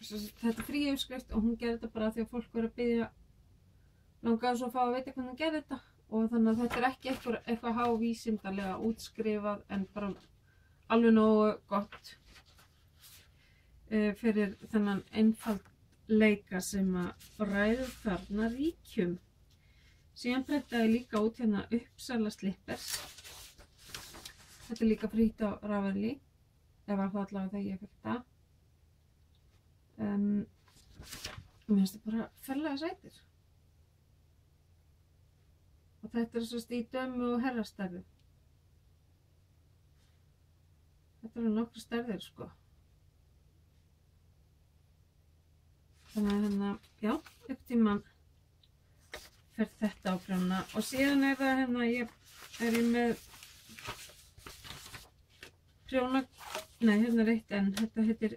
þetta er fríuppskrift og hún gerði þetta bara því að fólk verið að biðja langaði svo að fá að vita hvernig hún gerði þetta og þannig að þetta er ekki eitthvað hávísindalega útskrifað en bara alveg nógu gott fyrir þennan einfaldleika sem að ræður þarna ríkjum. Síðan prentaði ég líka út hérna Uppsala slippers. Þetta er líka frýtt á Ravelli ef var það allavega þegar ég fekk það. Mér finnst þetta bara ferlega sætir. Og þetta er svo í dömu og herrastærðu. Þetta eru nokkru stærðir sko. Þannig að hérna, já, upp tíman fer þetta á prjóna. Og síðan er það hérna, ég með prjóna, nei hérna er eitt en þetta heitir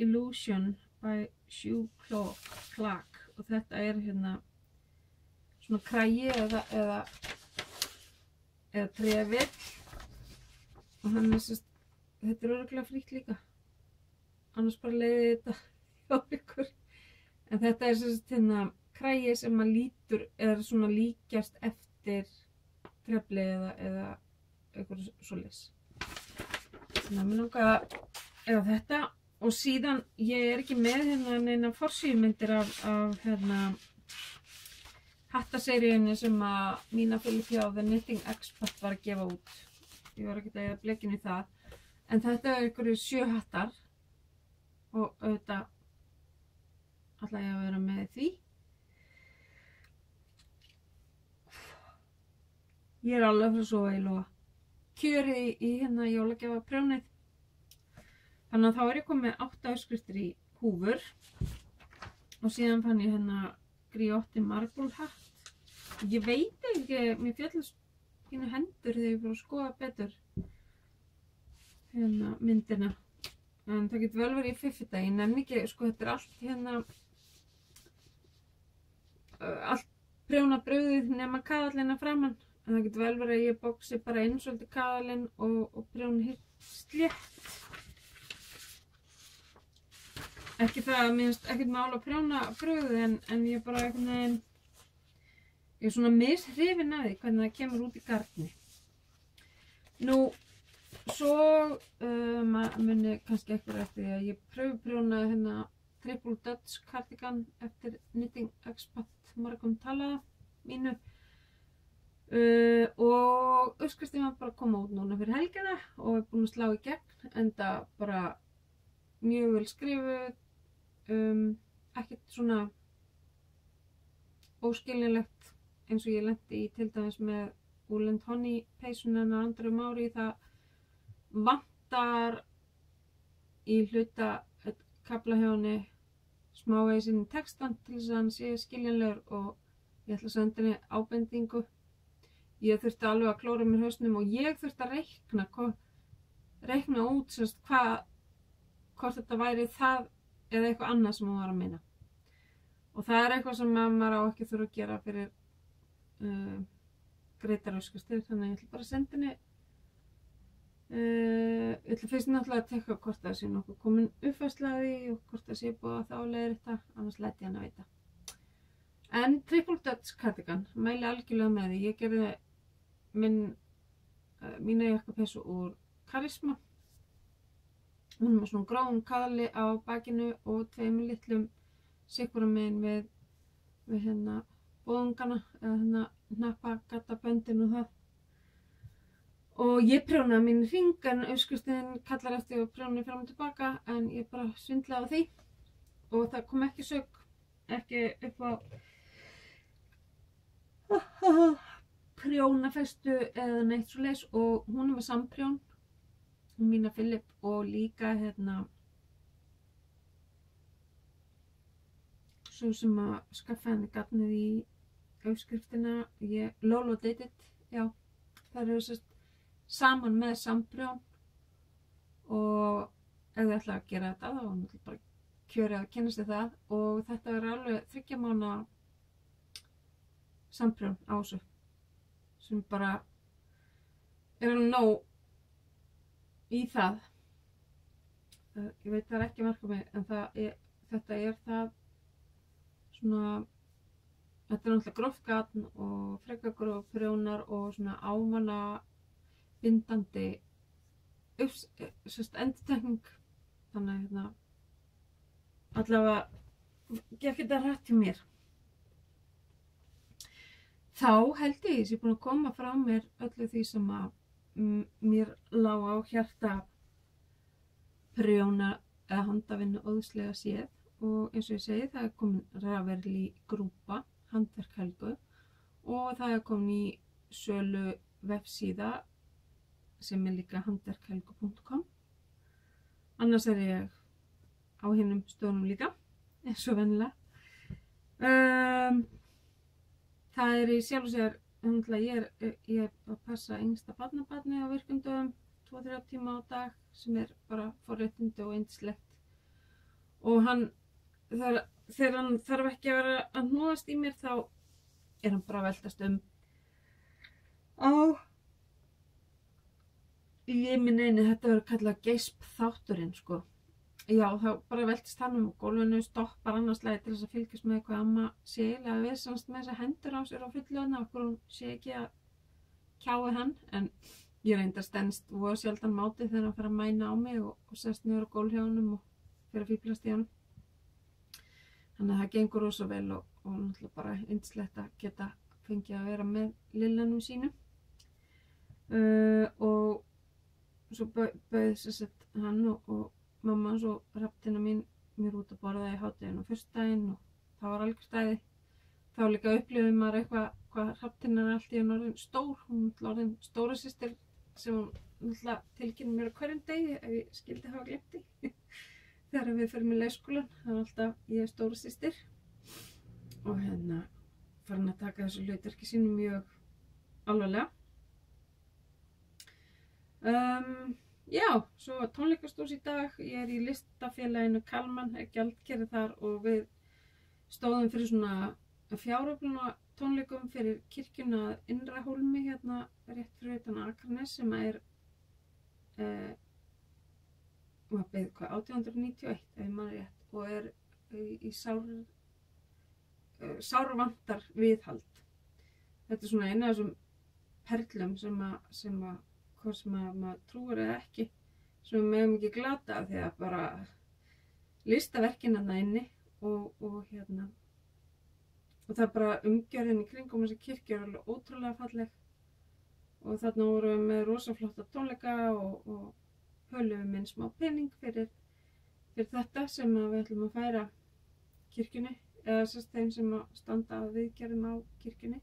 Illusion by Shoe Clock og þetta er hérna svona kragi eða trefill og hann er sérst, þetta er örugglega frítt líka annars bara leiði þetta hjá ykkur en þetta er sérst hérna kragi sem að lítur er svona líkjast eftir trefli eða eitthvað svoleiðis þannig að mér langaði að þetta og síðan ég er ekki með hérna neina forsíðumyndir af hérna hattaseríunni sem að Mína Filipja og The Knitting Expert var að gefa út. Ég var ekkert að eða blekinu í það. En þetta er einhverju 7 hattar og auðvitað ætla ég að vera með því. Ég er alveg fyrir að sofa í loga. Kjörið í hérna jólagjafa prjónið. Þannig að þá er ég komið með 8 uppskriftir í húfur og síðan fann ég hérna Griotti Marble hatt. Ég veit ekki, mér fjallast pínu hendur þegar ég fór að skoða betur hérna myndina. En það getur vel verið í fiffita, ég nenni ekki, sko þetta allt hérna, allt prjóna brauðið nema kaðallina framan. En það getur vel verið að ég boxi bara inn svolítið kaðalinn og prjóna hitt slétt. Ekki það að mér finnst ekkert mál að prjóna brauðið en ég bara einhvern veginn, ég svona mishrifin að því hvernig það kemur út í garni. Nú, svo muni kannski eitthvað eftir því að ég prjóna hérna Triple Dutch cardigan eftir Knitting Expat Morgan talaða mínu. Og uppskriftin var bara að koma út núna fyrir helgina og er búin að slá í gegn, enda bara mjög vel skrifuð, ekkert svona óskiljanlegt eins og ég lenti í til dæmis með Woolend Honey peysunni hennar Andreu Mári. Það vantar í hluta kafla hjá henni smávegis inn í textan til þess að hann sé skiljanlegur og ég ætla að senda henni ábendingu. Ég þurfti alveg að klóra mér hausnum og ég þurfti að reikna út hvort þetta væri það eða eitthvað annað sem hún var að meina. Og það er eitthvað sem maður á ekki þurfa að gera fyrir greitar uppskriftir, þannig að ég ætla bara að senda henni. Ég ætla fyrst náttúrulega að tekka hvort það sé nokkuð komin uppfærsla af því og hvort það sé búið að þá leiðrétta, annars læt ég hann að veita. En Triple Dutch cardigan, mæli algjörlega með því. Ég gerði mína jakkapeysu úr Karisma. Hún var svona gráum kaðli á bakinu og tveimur litlum sikkurum megin við hérna bóðungana eða hérna hnappagattaböndin og það. Og ég prjónaði mín hring en uppskriftin kallar eftir að prjóna fram og tilbaka en ég bara svindlaði á því og það kom ekki sög, ekki upp á prjónafestu eða neitt svoleiðis og hún er með samprjón. Mína Philip og líka hérna svo sem að skaffa henni gatnið í uppskriftina, Lolo Did It, já, það eru sérst saman með samprjón og ef þið ætla að gera þetta þá er náttúrulega bara kjörið að kynnast þið það og þetta er alveg 3 mánaða samprjón á þessu sem bara er alveg nóg í það. Ég veit það er ekki marka mig en þetta er það svona, þetta er náttúrulega gróft gatn og frekar gróf prjónar og svona ávana bindandi endurtekning, þannig að hérna allavega gekk þetta hratt hjá mér. Þá held ég sé búin að koma frá mér öllu því sem að mér lá á hjarta prjóna eða handavinnu óðslega séð og eins og ég segi það er komin Ravelli grúpa handverk Helgu og það er komin í sölu vefsíða sem er líka handverkhelgu.com. Annars er ég á hinum stöðunum líka eins og vennilega. Það er í sjálf og sér ég er að passa yngsta barnabarni á virkum dögum 2-3 tíma á dag sem er bara forréttindi og yndislegt og þegar hann þarf ekki að vera að hnoðast í mér þá er hann bara að veltast á ég minn eini, þetta verður kallað geisp þátturinn sko. Já, þá bara veltist hann á gólfinu, stoppar annarslega til þess að fylgjast með hvað amma sé eiginlega viðsannst með þessar hendur á sér á fullöðna okkur hún sé ekki að kjái hann en ég reyndar stendst og sjaldan máti þegar hann fer að mæna á mig og sest niður á gólf hjá honum og fer að fíflast í honum. Þannig að það gengur rosa vel og náttúrulega bara yndislegt að geta fengið að vera með lillanum sínum og svo bauð sér hann og mamma hans og hrafntinna mín mér út að borða í hádeginu á föstudaginn og það var algjör stæði. Þá líka upplifði maður eitthvað hvað hrafntinna er allt í henni orðin stór. Hún er orðin stóra systir sem hún náttúrulega tilkynnir mér á hverjum degi ef ég skildi hafa gleymt því. Þegar við förum í leikskólann, það er alltaf ég er stóra systir. og farin að taka þessu hlutverki sínu mjög alvarlega. Já, svo tónleikastús í dag. Ég í listafélaginu Kalman, gjaldkeri þar og við stóðum fyrir svona fjáröfluna tónleikum fyrir kirkjuna Innra-Hólmi rétt fyrir utan Akranes sem var byggð 1891 ef ég man rétt og í sárvantar viðhald. Þetta svona eina af þessum perlum sem hvort sem maður trúir eða ekki, sem við megum ekki glata því að bara listaverkin inni og það bara umgjörðin í kringum þessi kirkju alveg ótrúlega falleg og þarna vorum við með rosa flotta tónleika og höluðum inn smá pening fyrir þetta sem við ætlum að færa kirkjunni eða sérst þeim sem standa að viðgerðum á kirkjunni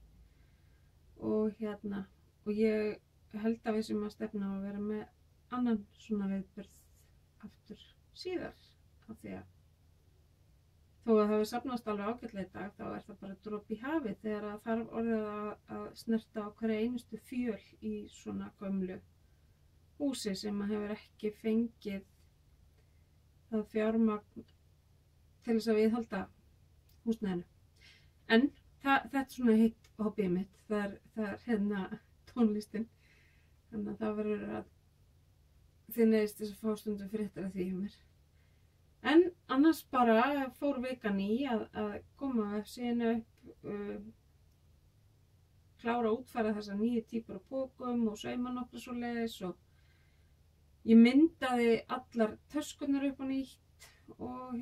og ég held að við sem að stefna á að vera með annan svona viðburð aftur síðar af því að þó að það hefur safnast alveg ágætlega í dag þá það bara dropi í hafið þegar það þarf orðið að snerta á hverja einustu fjöl í svona gömlu húsi sem hefur ekki fengið það fjármagn til þess að viðhalda húsnæðinu. En þetta svona hitt hobbyið mitt, það tónlistin. Þannig að það verður að þið neyðist þess að fá stundum fréttir af því hjá mér. En annars bara fór vikan í að koma vefsíðunni upp, klára að útfæra þessar nýju típur af pókum og sauma nokkra svoleiðis og ég myndaði allar töskurnar upp á nýtt og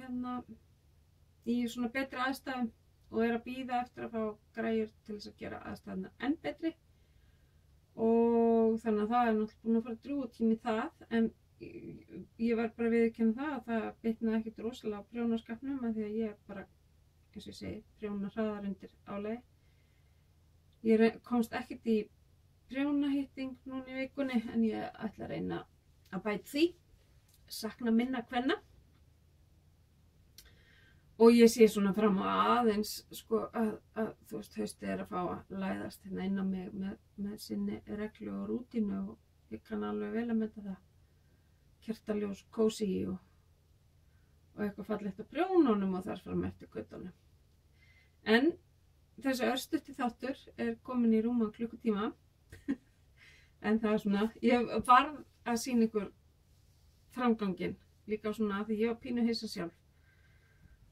í svona betri aðstæðum og að bíða eftir að fá græjur til þess að gera aðstæðuna enn betri og þannig að það náttúrulega búin að fara drjúgur tími í það en ég var bara viðurkenna það að það bitnaði ekkert rosalega á prjónaskapnum af því að ég bara, eins og ég segi, prjóna hraðar undir álagi. Ég komst ekkert í prjónahitting núna í vikunni en ég ætla að reyna að bæta því, sakna minna kvenna og ég sé svona fram á aðeins sko að þú veist haustið að fá að læðast inn á mig með sinni reglu og rútínu og ég kann alveg vel að meta það. Kertaljós, kósí og eitthvað fallegt á prjónunum og þar fram eftir göttunum. En þessi örstutti þáttur komin í rúman klukkutíma en það svona, ég varð að sýna ykkur framganginn líka svona því ég var pínu hissa sjálf.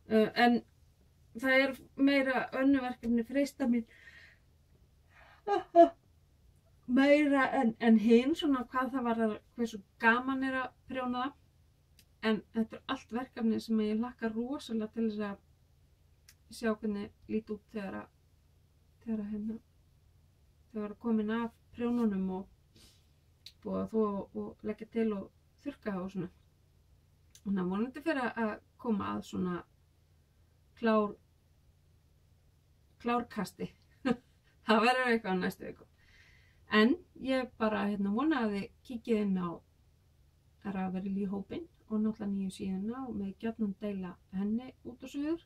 En það meira önnu verkefni freista mín meira en hinn svona hvað það var hversu gaman að prjóna það en þetta allt verkefni sem ég hlakka rosalega til þess að sjá hvernig lít út þegar þegar komin af prjónunum og búið að þvo og leggja til og þurrka og svona og það vonandi fyrir að koma að svona klárkasti það verður eitthvað næstu viku. En ég bara vona að þið kíkið inn á Ravelry hópinn og náttúrulega nýju síðuna og með gjarnan deila henni út og suður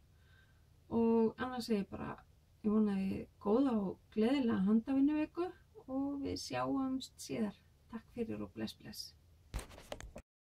og annars segi ég bara ég vona að þið góða og gleðilega handavinnuviku og við sjáumst síðar. Takk fyrir og bless bless.